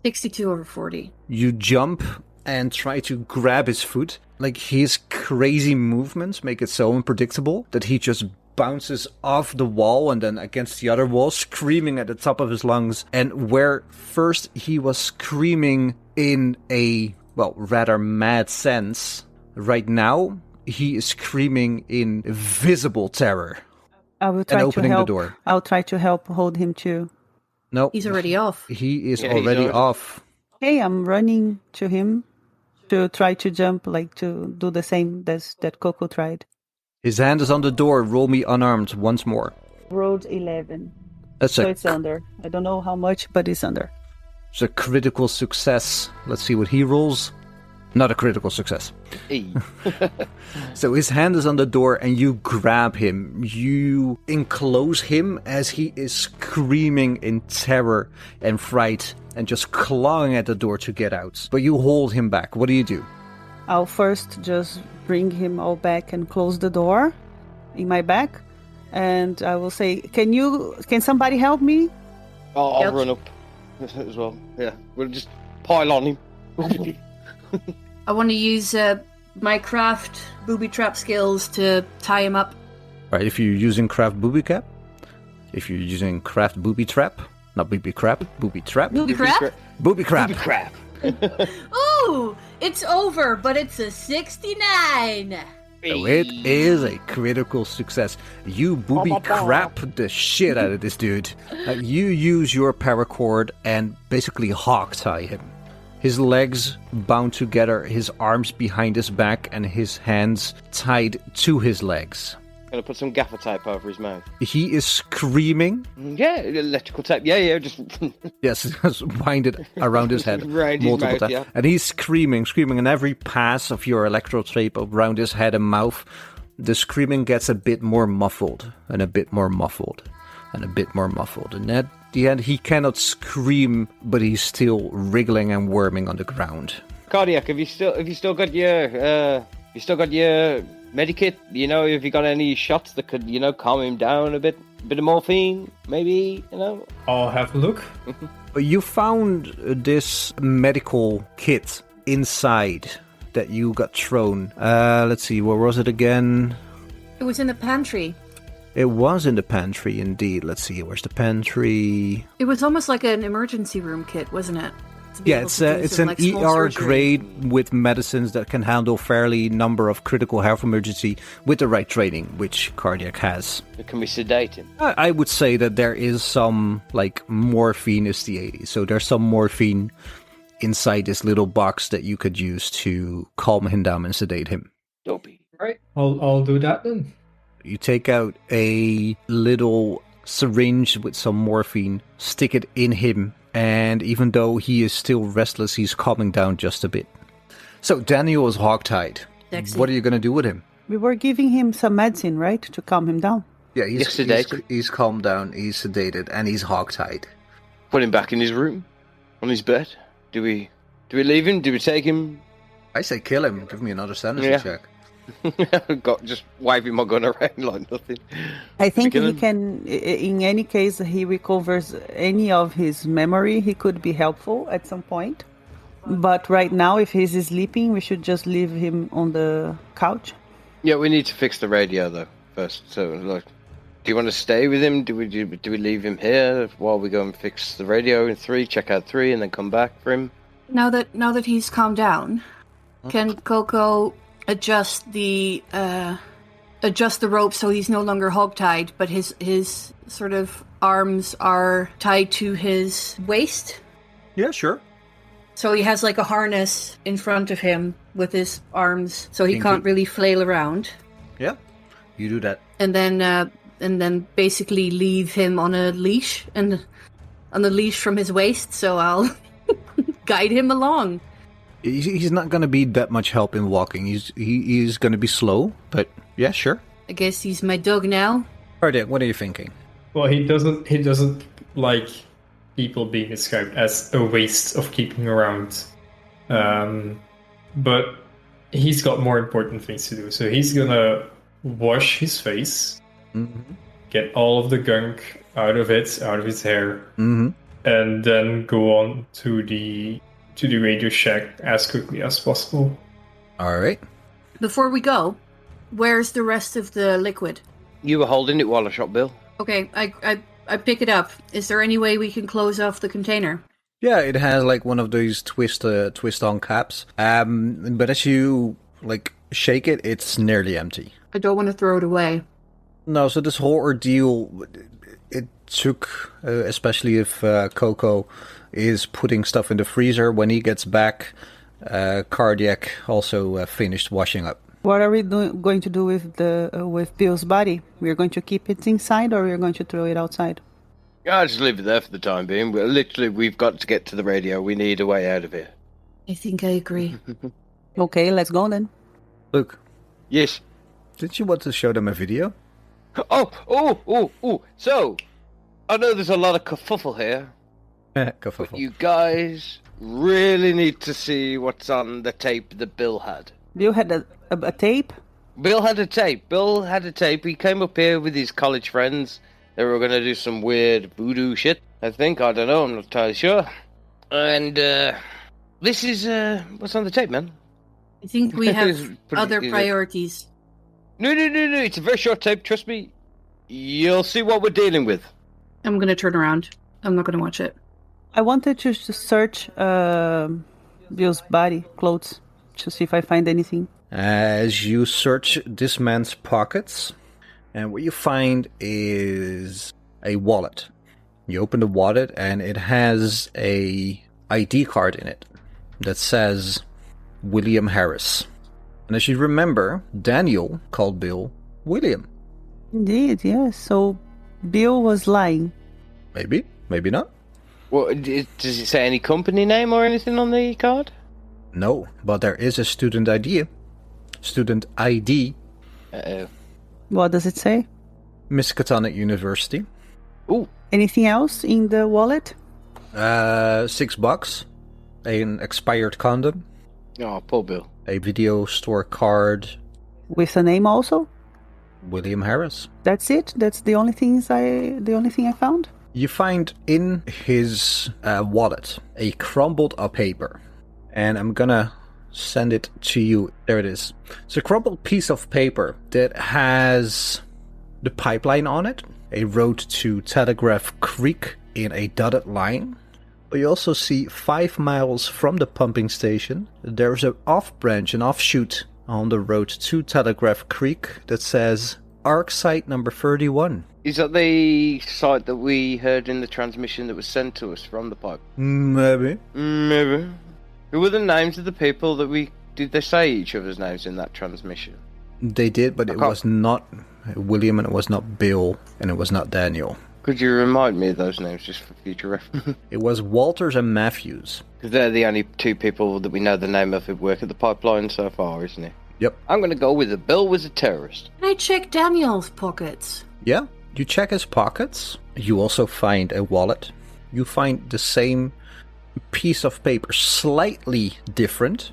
62 over 40. You jump and try to grab his foot. Like, his crazy movements make it so unpredictable that he just bounces off the wall and then against the other wall, screaming at the top of his lungs. And where first he was screaming in a, rather mad sense, right now he is screaming in visible terror. I will try and opening to help. the door. I'll try to help hold him too. No. He's already off. He is already off. Hey, I'm running to him to try to jump, like to do the same that Koko tried. His hand is on the door. Roll me unarmed once more. Rolled 11. That's So it's under. I don't know how much, but it's under. It's a critical success. Let's see what he rolls. Not a critical success. Hey. So his hand is on the door and you grab him. You enclose him as he is screaming in terror and fright and just clawing at the door to get out. But you hold him back. What do you do? I'll first just bring him all back and close the door in my back. And I will say, can somebody help me? I'll run up as well. Yeah, we'll just pile on him. I want to use my craft booby trap skills to tie him up. Right, if you're using craft booby trap, if you're using craft booby trap, not booby crap, booby trap. Booby crap? Booby crap. Booby crap. Ooh, it's over, but it's a 69. So it is a critical success. You booby crap the shit out of this dude. You use your paracord and basically hog tie him. His legs bound together, his arms behind his back, and his hands tied to his legs. Gonna put some gaffer tape over his mouth. He is screaming. Yeah, electrical tape. Yeah, just... Yes, just wind it around his head Around his multiple mouth, times. yeah. And he's screaming, and every pass of your electro tape around his head and mouth, the screaming gets a bit more muffled, and a bit more muffled, and a bit more muffled. And at the end, he cannot scream, but he's still wriggling and worming on the ground. Kardiac, have you still got your medikit? You know, have you got any shots that could, calm him down a bit? A bit of morphine, maybe, I'll have a look. You found this medical kit inside that you got thrown. Let's see, where was it again? It was in the pantry. It was in the pantry, indeed. Let's see, where's the pantry? It was almost like an emergency room kit, wasn't it? Yeah, it's an ER grade with medicines that can handle fairly number of critical health emergency with the right training, which Kardiac has. Can we sedate him? I would say that there is some, morphine is the 80s. So there's some morphine inside this little box that you could use to calm him down and sedate him. Dopey. Right, I'll do that then. You take out a little syringe with some morphine, stick it in him, and even though he is still restless, he's calming down just a bit. So Daniel is hogtied. Sexy. What are you going to do with him? We were giving him some medicine, right? To calm him down. Yeah, he's sedated. He's calmed down, he's sedated, and he's hogtied. Put him back in his room, on his bed. Do we leave him? Do we take him? I say kill him. Give me another sanity check. Just waving my gun around like nothing. I think he can, in any case, he recovers any of his memory. He could be helpful at some point. But right now, if he's sleeping, we should just leave him on the couch. Yeah, we need to fix the radio though first. So, do you want to stay with him? Do we leave him here while we go and fix the radio in 3, check out 3, and then come back for him? Now that he's calmed down, can Koko adjust the rope so he's no longer hogtied, but his sort of arms are tied to his waist? Yeah, sure. So he has like a harness in front of him with his arms, so he can't really flail around. Yeah, you do that. and then basically leave him on a leash from his waist. So I'll guide him along. He's not going to be that much help in walking. He's going to be slow, but yeah, sure. I guess he's my dog now. Kardiac, what are you thinking? Well, he doesn't like people being described as a waste of keeping around. But he's got more important things to do. So he's gonna wash his face, get all of the gunk out of his hair, and then go on to the Radio Shack as quickly as possible. All right. Before we go, where's the rest of the liquid? You were holding it while I shot Bill. Okay, I pick it up. Is there any way we can close off the container? Yeah, it has like one of those twist-on caps. But as you like shake it, it's nearly empty. I don't want to throw it away. No, so this whole ordeal, it took, especially if Koko is putting stuff in the freezer. When he gets back, Kardiac also finished washing up. What are we going to do with Bill's body? We're going to keep it inside, or we're going to throw it outside? I'll just leave it there for the time being. We've got to get to the radio. We need a way out of here. I think I agree. Okay, let's go then. Luke. Yes. Did you want to show them a video? Oh. So, I know there's a lot of kerfuffle here. Kerfuffle. But you guys really need to see what's on the tape that Bill had. Bill had a tape? Bill had a tape. He came up here with his college friends. They were going to do some weird voodoo shit, I think. I don't know. I'm not entirely sure. And this is what's on the tape, man. I think we have other priorities. No. It's a very short tape. Trust me. You'll see what we're dealing with. I'm going to turn around. I'm not going to watch it. I wanted to search Bill's body, clothes, to see if I find anything. As you search this man's pockets, and what you find is a wallet. You open the wallet, and it has a ID card in it that says William Harris. And as you remember, Daniel called Bill William. Indeed, yes. So Bill was lying. Maybe not. Well, does it say any company name or anything on the card? No, but there is a student ID. Student ID. Uh-oh. What does it say? Miskatonic University. Ooh. Anything else in the wallet? $6. An expired condom. Oh, poor Bill. A video store card. With a name also? William Harris. That's it? That's the only thing I found? You find in his wallet a crumbled up paper. And I'm gonna send it to you. There it is. It's a crumpled piece of paper that has the pipeline on it. A road to Telegraph Creek in a dotted line. But you also see 5 miles from the pumping station, there's an off-branch, an offshoot on the road to Telegraph Creek that says Arc Site number 31. Is that the site that we heard in the transmission that was sent to us from the pipe? Maybe. Who were the names of the people that did they say each other's names in that transmission? They did, but it was not William, and it was not Bill, and it was not Daniel. Could you remind me of those names just for future reference? It was Walters and Matthews. Because they're the only 2 people that we know the name of who work at the pipeline so far, isn't it? Yep. I'm going to go with Bill was a terrorist. Can I check Daniel's pockets? Yeah, you check his pockets. You also find a wallet. You find the same piece of paper, slightly different,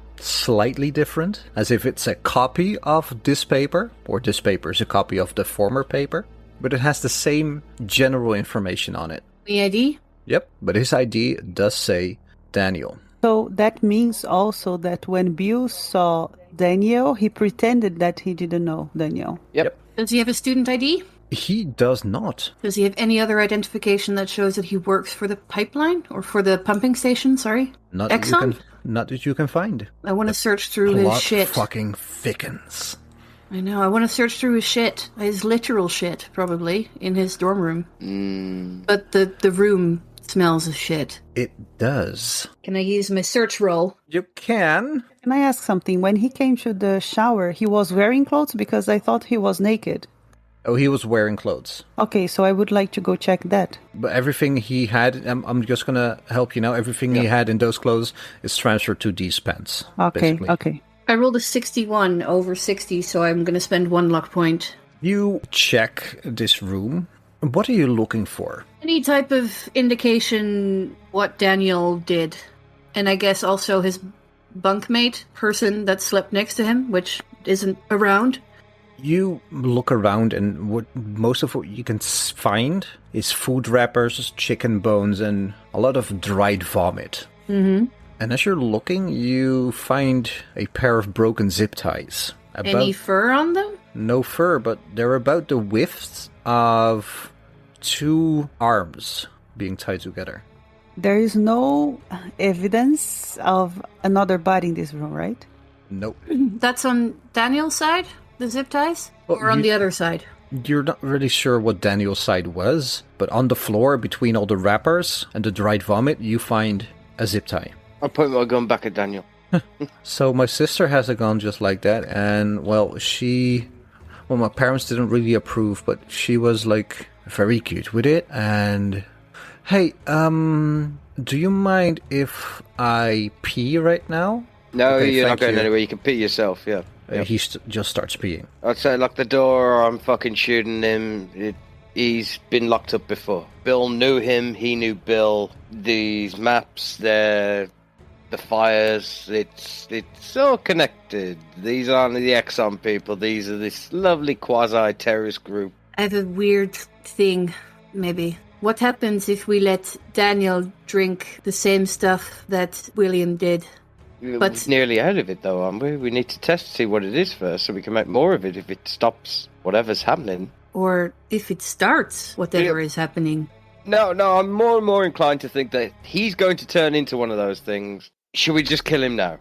as if it's a copy of this paper, or this paper is a copy of the former paper, but it has the same general information on it. The ID? Yep, but his ID does say Daniel. So that means also that when Bill saw Daniel, he pretended that he didn't know Daniel. Yep. Does he have a student ID? He does not. Does he have any other identification that shows that he works for the pipeline? Or for the pumping station, sorry? Not Exxon? Not that you can find. I want to search through his Plot shit. fucking thickens. I know, I want to search through his shit. His literal shit, probably, in his dorm room. But the room smells of shit. It does. Can I use my search roll? You can. Can I ask something? When he came to the shower, he was wearing clothes because I thought he was naked. Oh, he was wearing clothes. Okay, so I would like to go check that. But everything he had, I'm just going to help you now. Everything he had in those clothes is transferred to these pants. Okay, basically. okay. I rolled a 61 over 60, so I'm going to spend 1 luck point. You check this room. What are you looking for? Any type of indication what Daniel did. And I guess also his bunkmate, person that slept next to him, which isn't around. You look around, and most of what you can find is food wrappers, chicken bones, and a lot of dried vomit. Mm-hmm. And as you're looking, you find a pair of broken zip ties. Any fur on them? No fur, but they're about the width of 2 arms being tied together. There is no evidence of another body in this room, right? Nope. That's on Daniel's side, the zip ties? Well, or on the other side? You're not really sure what Daniel's side was, but on the floor between all the wrappers and the dried vomit, you find a zip tie. I'll point my gun back at Daniel. So my sister has a gun just like that, and well, my parents didn't really approve, but she was like very cute with it. And hey, do you mind if I pee right now? No, Okay, you're not thank going you. anywhere. You can pee yourself, yeah. He just starts peeing. I'd say lock the door or I'm fucking shooting him. He's been locked up before. Bill knew him, he knew Bill. These maps, the fires, it's all connected. These aren't the Exxon people, these are this lovely quasi-terrorist group. I have a weird thing, maybe. What happens if we let Daniel drink the same stuff that William did? We're nearly out of it though, aren't we? We need to test to see what it is first so we can make more of it if it stops whatever's happening. Or if it starts whatever is happening. No, I'm more and more inclined to think that he's going to turn into one of those things. Should we just kill him now?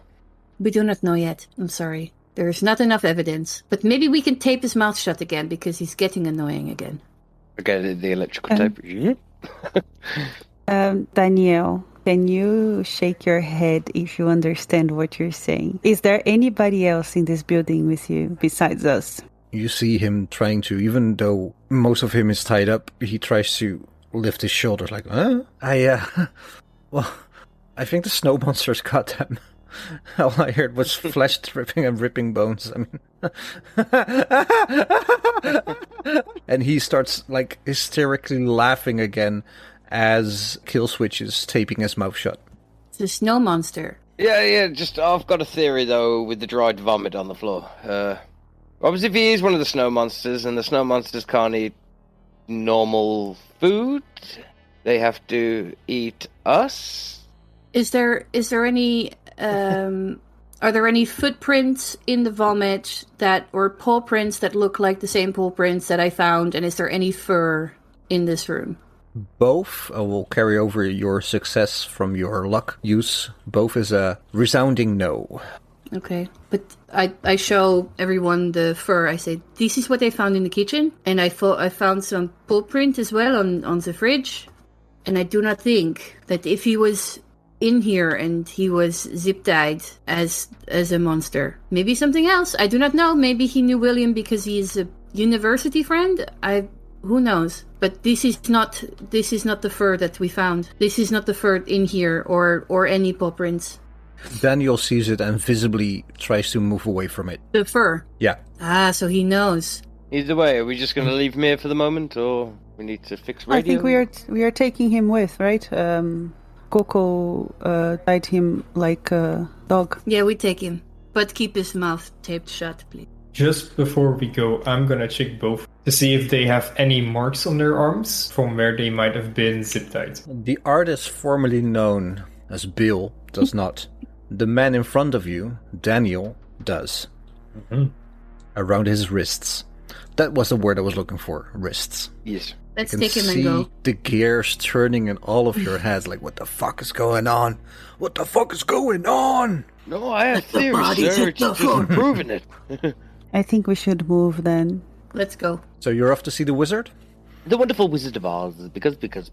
We do not know yet. I'm sorry. There's not enough evidence. But maybe we can tape his mouth shut again because he's getting annoying again. Okay, the electrical tape. Danielle, can you shake your head if you understand what you're saying? Is there anybody else in this building with you besides us? You see him trying to, even though most of him is tied up, he tries to lift his shoulders like, huh? Well, I think the snow monsters got them. All I heard was flesh dripping and ripping bones. And he starts like hysterically laughing again as Killswitch is taping his mouth shut. It's a snow monster. Yeah, just I've got a theory though with the dried vomit on the floor. Obviously if he is one of the snow monsters and the snow monsters can't eat normal food, they have to eat us. Is there any are there any footprints in the vomit or paw prints that look like the same paw prints that I found, and is there any fur in this room? Both will carry over your success from your luck use. Both is a resounding no. Okay, but I show everyone the fur. I say, this is what I found in the kitchen, and I found some paw print as well on the fridge, and I do not think that if he was in here and he was zip-tied as a monster, maybe something else, I do not know. Maybe he knew William because he is a university friend. Who knows? But this is not the fur that we found. This is not the fur in here or any paw prints. Daniel sees it and visibly tries to move away from it. The fur? Yeah. So he knows. Either way, are we just going to leave him here for the moment, or we need to fix radio? I think we are taking him with, right? Koko tied him like a dog. Yeah, we take him. But keep his mouth taped shut, please. Just before we go, I'm gonna check both to see if they have any marks on their arms from where they might have been zip-tied. The artist formerly known as Bill does not. The man in front of you, Daniel, does. Mm-hmm. Around his wrists. That was the word I was looking for. Wrists. Yes. Let's You take can him and see go. the gears turning in all of your heads. Like, what the fuck is going on? What the fuck is going on? No, I have theories, sir. It's just proving it. I think we should move then. Let's go. So you're off to see the wizard? The wonderful Wizard of Oz, because we can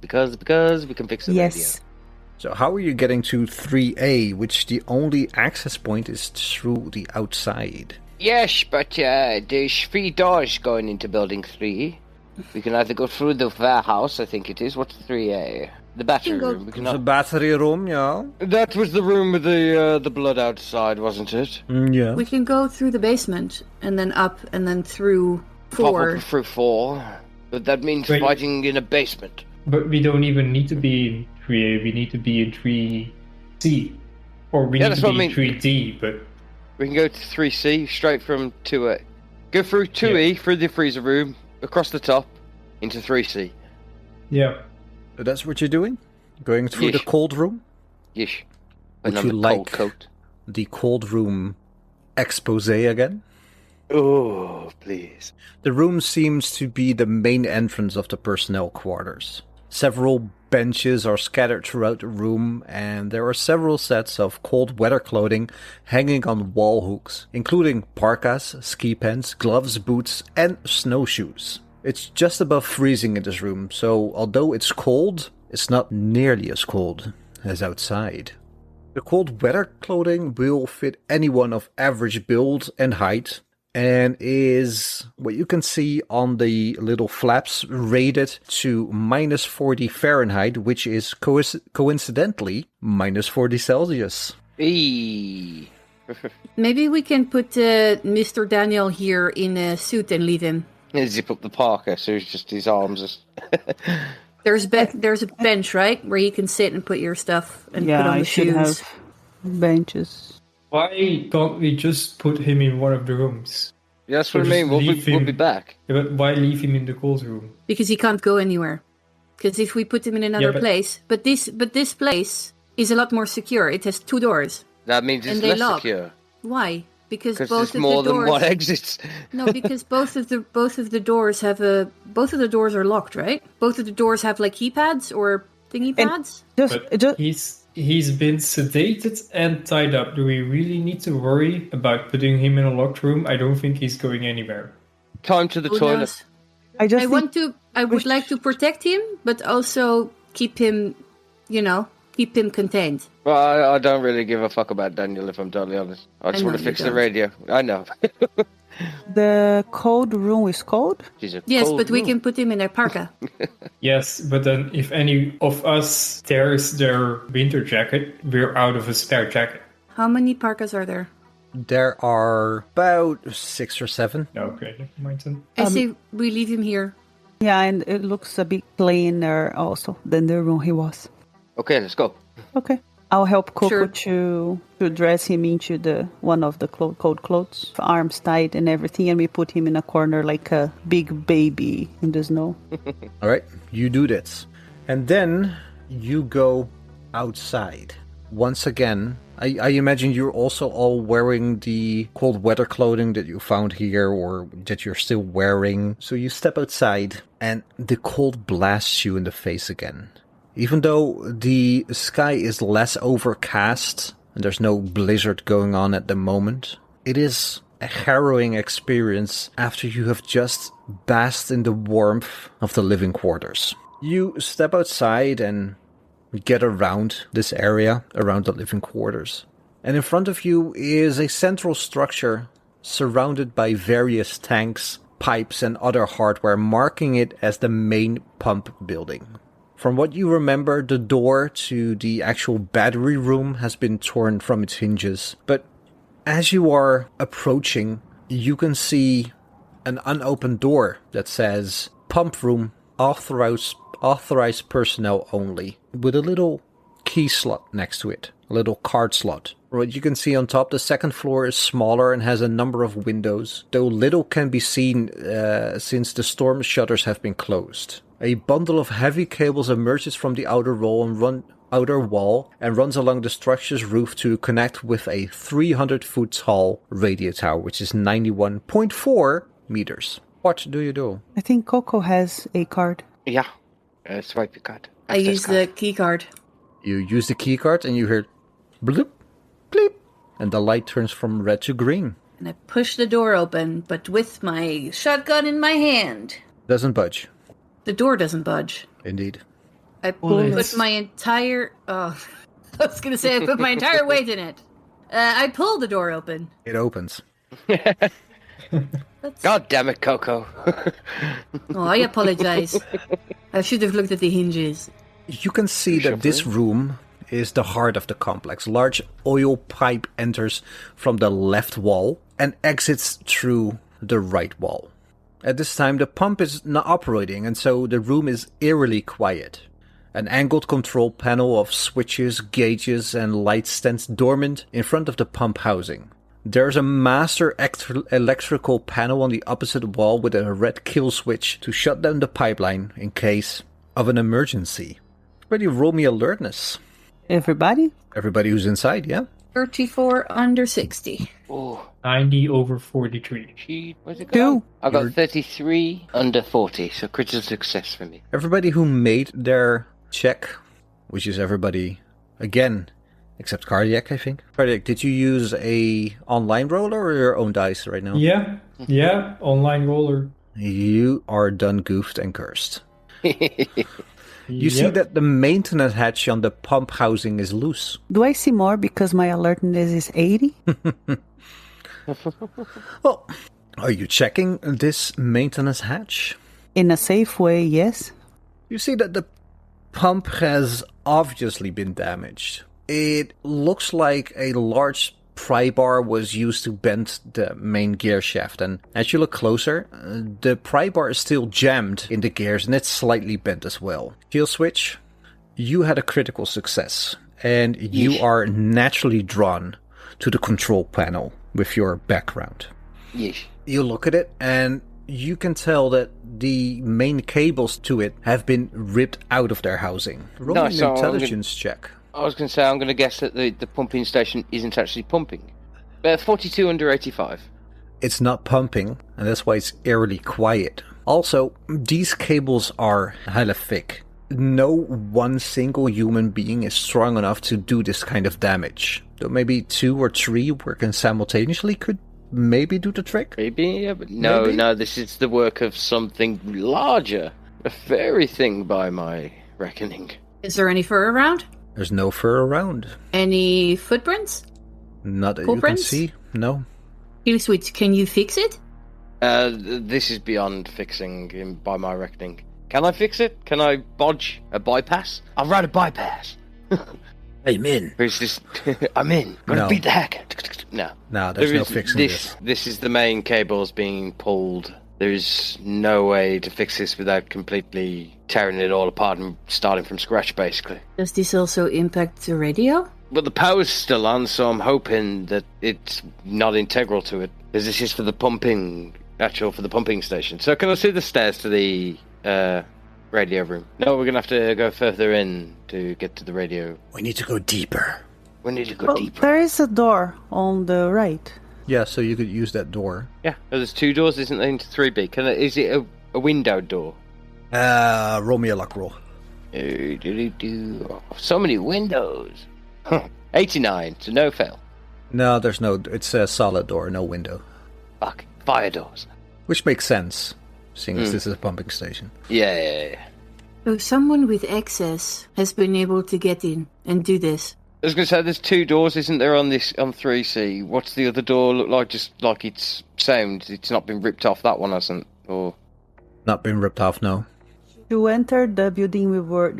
fix the Yes. So how are you getting to 3A, which the only access point is through the outside? radio. Yes, but there's 3 doors going into Building 3. We can either go through the warehouse, I think it is. What's the 3A? The battery room. We can The battery room, yeah. That was the room with the blood outside, wasn't it? Yeah. We can go through the basement, and then up, and then through Pop 4. up through 4. But that means Wait. fighting in a basement. But we don't even need to be in 3A. We need to be in 3C. Or we need that's to what be I in 3D, but... We can go to 3C, straight from 2A. Go through 2E, through the freezer room, across the top, into 3C. Yeah. So that's what you're doing? Going through the Yes. cold room? Yes. Would But you on the like cold coat. the cold room expose again? Oh, please. The room seems to be the main entrance of the personnel quarters. Several benches are scattered throughout the room, and there are several sets of cold weather clothing hanging on wall hooks, including parkas, ski pants, gloves, boots, and snowshoes. It's just above freezing in this room, so although it's cold, it's not nearly as cold as outside. The cold weather clothing will fit anyone of average build and height, and is, what you can see on the little flaps, rated to minus 40 Fahrenheit, which is coincidentally minus 40 Celsius. Eee. Maybe we can put Mr. Daniel here in a suit and leave him. Zip up the parka, so it's just his arms. There's a bench, right, where you can sit and put your stuff and put on I the should shoes. have benches. Why can't we just put him in one of the rooms? Yeah, that's what Or I mean. just We'll leave be him. back. Yeah, but why leave him in the cold room? Because he can't go anywhere. Because if we put him in another but- place, but this place is a lot more secure. It has 2 doors. That means it's And they less lock. secure. Why? Because Because both there's of more the than doors. one exit. No, because both of the doors have both of the doors are locked, right? Both of the doors have like keypads or thingy And- pads. But Just he's been sedated and tied up. Do we really need to worry about putting him in a locked room? I don't think he's going anywhere. Time to the Who toilet. knows? I just I think want to. I would like to protect him, but also keep him, keep him contained. Well, I don't really give a fuck about Daniel, if I'm totally honest. I just know want to you fix the don't. radio. I know. the cold room is cold. She's a Yes, cold but we room. can put him in a parka. Yes, but then if any of us tears their winter jacket, we're out of a spare jacket. How many parkas are there? There are about 6 or 7. Okay, never mind then. I say we leave him here. Yeah, and it looks a bit cleaner also than the room he was. Okay, let's go. Okay. I'll help Coco Sure. to dress him into the one of the cold clothes, arms tied and everything, and we put him in a corner like a big baby in the snow. All right, you do this. And then you go outside. Once again, I imagine you're also all wearing the cold weather clothing that you found here or that you're still wearing. So you step outside and the cold blasts you in the face again. Even though the sky is less overcast and there's no blizzard going on at the moment, it is a harrowing experience after you have just basked in the warmth of the living quarters. You step outside and get around this area, around the living quarters. And in front of you is a central structure surrounded by various tanks, pipes, and other hardware, marking it as the main pump building. From what you remember, the door to the actual battery room has been torn from its hinges. But as you are approaching, you can see an unopened door that says pump room authorized personnel only, with a little key slot next to it, a little card slot. What you can see on top, the second floor is smaller and has a number of windows, though little can be seen since the storm shutters have been closed. A bundle of heavy cables emerges from the outer wall and runs along the structure's roof to connect with a 300-foot tall radio tower, which is 91.4 meters. What do you do? I think Coco has a card. Yeah. Swipe your card. I use the key card. You use the keycard and you hear bloop, bleep, and the light turns from red to green. And I push the door open, but with my shotgun in my hand. Doesn't budge. The door doesn't budge. Indeed. I put my entire... Oh, I was going to say I put my entire weight in it. I pull the door open. It opens. God damn it, Koko. Oh, I apologize. I should have looked at the hinges. You can see that this room is the heart of the complex. Large oil pipe enters from the left wall and exits through the right wall. At this time, the pump is not operating, and so the room is eerily quiet. An angled control panel of switches, gauges, and lights stands dormant in front of the pump housing. There's a master electrical panel on the opposite wall with a red kill switch to shut down the pipeline in case of an emergency. Ready, roll me alertness. Everybody? Everybody who's inside, yeah? 34 under 60. Oh, 90 over 43. where's it 2. going? I got 33 under 40, so critical success for me. Everybody who made their check, which is everybody, again, except Kardiac, I think. Kardiac, did you use a online roller or your own dice right now? Yeah, online roller. You are done goofed and cursed. You see that the maintenance hatch on the pump housing is loose. Do I see more because my alertness is 80? Well, are you checking this maintenance hatch? In a safe way, yes. You see that the pump has obviously been damaged. It looks like a large pry bar was used to bend the main gear shaft, and as you look closer, the pry bar is still jammed in the gears and it's slightly bent as well. Killswitch, you had a critical success, and you are naturally drawn to the control panel with your background. Yes. You look at it and you can tell that the main cables to it have been ripped out of their housing. Roll an intelligence check. I was going to say, I'm going to guess that the pumping station isn't actually pumping. 42 under 85. It's not pumping, and that's why it's eerily quiet. Also, these cables are hella thick. No one single human being is strong enough to do this kind of damage. So maybe 2 or 3 working simultaneously could maybe do the trick? Maybe, yeah, but no, this is the work of something larger. A fairy thing by my reckoning. Is there any fur around? There's no fur around. Any footprints? Not that you can see, no. Killswitch, can you fix it? This is beyond fixing by my reckoning. Can I fix it? Can I bodge a bypass? I'll write a bypass. I'm in. Who's this? I'm in. Gonna beat the heck. No. No, there's no fixing this. This is the main cables being pulled. There's no way to fix this without completely tearing it all apart and starting from scratch, basically. Does this also impact the radio? Well, the power's still on, so I'm hoping that it's not integral to it. Because this is for the pumping station. So can I see the stairs to the radio room? No, we're going to have to go further in to get to the radio. We need to go deeper. We need to go deeper. There is a door on the right. Yeah, so you could use that door. Yeah, there's 2 doors, isn't there, into 3B? Is it a window door? Roll me a luck roll. So many windows. 89, so no fail. No, it's a solid door, no window. Fuck, fire doors. Which makes sense, seeing as this is a pumping station. Yeah. So someone with access has been able to get in and do this. I was going to say, there's 2 doors, isn't there, on 3C? What's the other door look like? Just like it's sound. It's not been ripped off. That one hasn't, or not been ripped off. No. To enter the building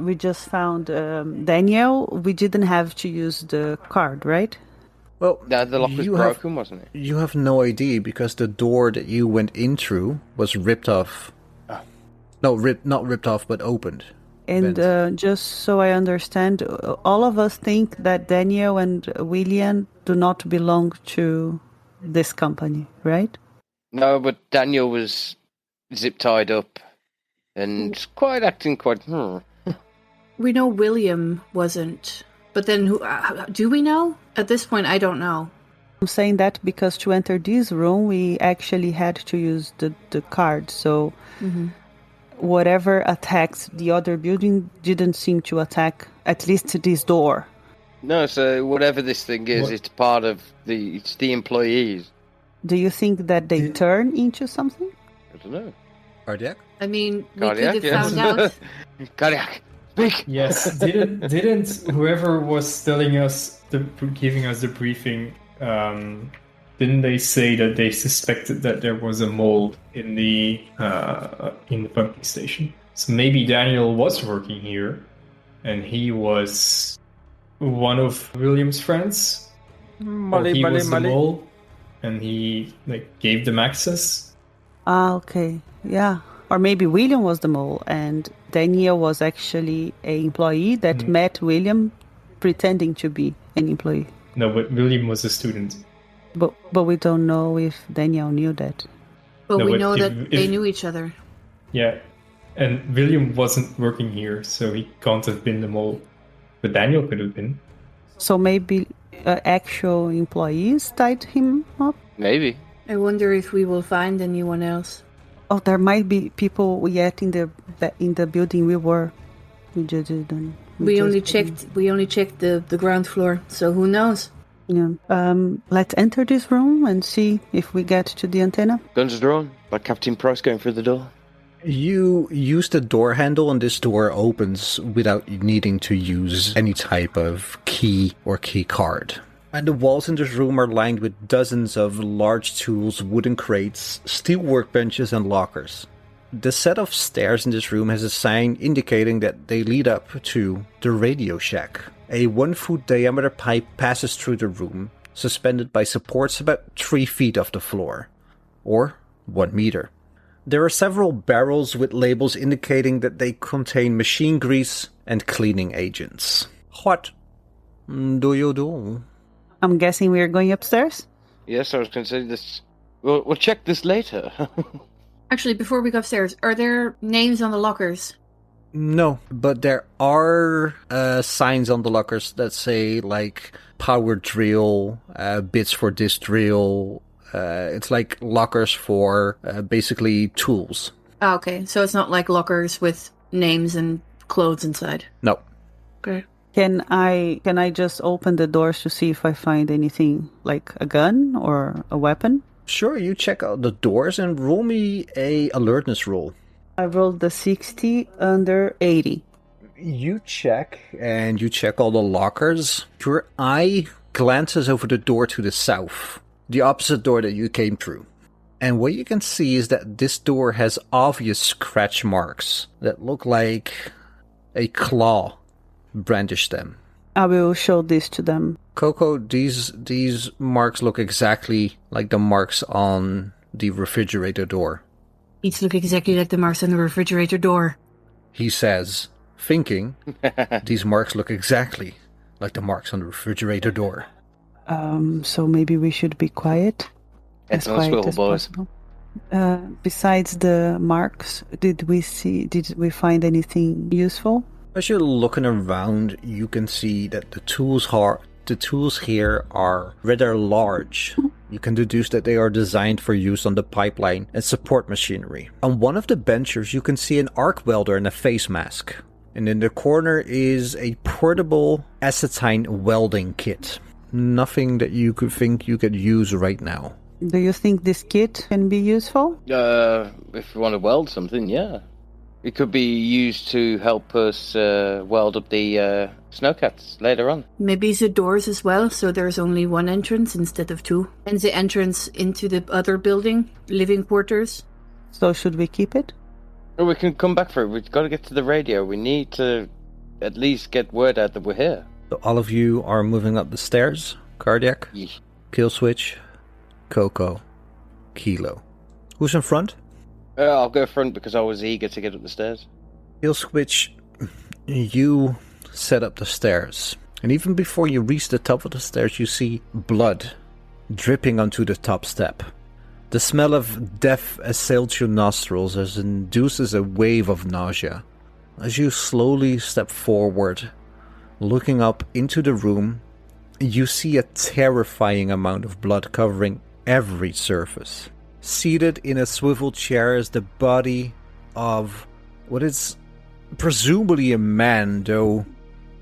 we just found Daniel, we didn't have to use the card, right? Well, no, the lock was broken, wasn't it? You have no idea because the door that you went in through was ripped off. Oh. No, not ripped off, but opened. And just so I understand, all of us think that Daniel and William do not belong to this company, right? No, but Daniel was zip-tied up and acting quite... We know William wasn't, but then who? Do we know? At this point, I don't know. I'm saying that because to enter this room, we actually had to use the card, so... Mm-hmm. Whatever attacks the other building didn't seem to attack at least this door. No, so whatever this thing is, it's part of the employees. Do you think that they turn into something? I don't know. Kardiac? I mean, we Kardiac, could have found out. Kardiac, speak! Yes, didn't whoever was telling us, giving us the briefing, didn't they say that they suspected that there was a mole in the pumping station? So maybe Daniel was working here, and he was one of William's friends, or he was the mole, and he gave them access. Okay, yeah. Or maybe William was the mole, and Daniel was actually an employee that met William, pretending to be an employee. No, but William was a student. But we don't know if Daniel knew that. But No, we but know if- that they knew each other. Yeah, and William wasn't working here, so he can't have been the mole. But Daniel could have been. So maybe actual employees tied him up? Maybe. I wonder if we will find anyone else. Oh, there might be people yet in the building we were. We only checked the ground floor, so who knows? Yeah. Let's enter this room and see if we get to the antenna. Guns drawn by Captain Price going through the door. You use the door handle and this door opens without needing to use any type of key or key card. And the walls in this room are lined with dozens of large tools, wooden crates, steel workbenches and lockers. The set of stairs in this room has a sign indicating that they lead up to the Radio Shack. A 1-foot diameter pipe passes through the room, suspended by supports about 3 feet off the floor, or 1 meter. There are several barrels with labels indicating that they contain machine grease and cleaning agents. What do you do? I'm guessing we're going upstairs? Yes, I was going to say this. We'll check this later. Actually, before we go upstairs, are there names on the lockers? No, but there are signs on the lockers that say, like, power drill, bits for this drill. It's like lockers for basically tools. Oh, okay, so it's not like lockers with names and clothes inside. No. Okay. Can I just open the doors to see if I find anything like a gun or a weapon? Sure, you check out the doors and roll me a alertness roll. I rolled the 60 under 80. You check, and you check all the lockers. Your eye glances over the door to the south, the opposite door that you came through. And what you can see is that this door has obvious scratch marks that look like a claw brandished them. I will show this to them. Koko, these marks look exactly like the marks on the refrigerator door. These look exactly like the marks on the refrigerator door. He says, thinking, these marks look exactly like the marks on the refrigerator door. So maybe we should be quiet. It's on a swivel, boys. Possible. Besides the marks, did we find anything useful? As you're looking around, you can see that the tools here are rather large. You can deduce that they are designed for use on the pipeline and support machinery. On one of the benches, you can see an arc welder and a face mask. And in the corner is a portable acetine welding kit. Nothing that you could think you could use right now. Do you think this kit can be useful? If you want to weld something, yeah. It could be used to help us weld up the snowcats later on. Maybe the doors as well, so there's only one entrance instead of two. And the entrance into the other building, living quarters. So should we keep it? Or we can come back for it. We've got to get to the radio. We need to at least get word out that we're here. So all of you are moving up the stairs. Kardiac, Yeah. Killswitch, Koko, Kilo. Who's in front? I'll go front because I was eager to get up the stairs. Killswitch, you set up the stairs. And even before you reach the top of the stairs, you see blood dripping onto the top step. The smell of death assails your nostrils as it induces a wave of nausea. As you slowly step forward, looking up into the room, you see a terrifying amount of blood covering every surface. Seated in a swivel chair is the body of what is presumably a man, though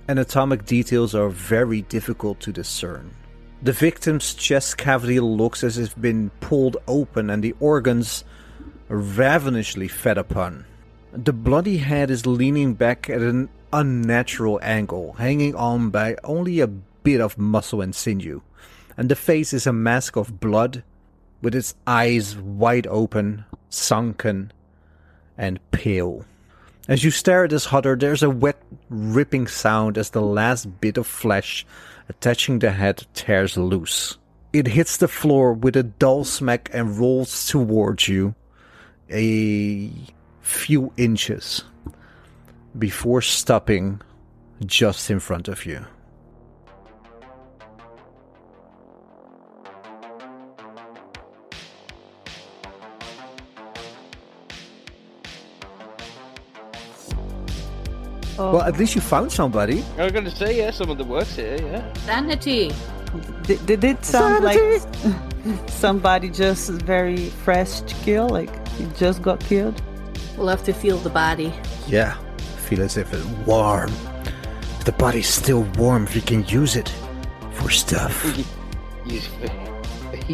anatomic details are very difficult to discern. The victim's chest cavity looks as if been pulled open and the organs ravenously fed upon. The bloody head is leaning back at an unnatural angle, hanging on by only a bit of muscle and sinew. And the face is a mask of blood, with its eyes wide open, sunken, and pale. As you stare at this hutter, there's a wet, ripping sound as the last bit of flesh attaching the head tears loose. It hits the floor with a dull smack and rolls towards you a few inches before stopping just in front of you. Well, at least you found somebody. I was going to say, yeah, someone that works here, yeah. Sanity. Did it sound like somebody just very fresh to kill? Like he just got killed? We'll have to feel the body. Yeah, feel as if it's warm. If the body's still warm, we can use it for stuff.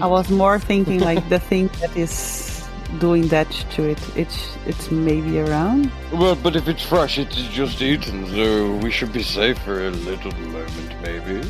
I was more thinking like the thing that is doing that to it. It's maybe around. Well, but if it's fresh, it's just eaten, so we should be safe for a little moment, maybe.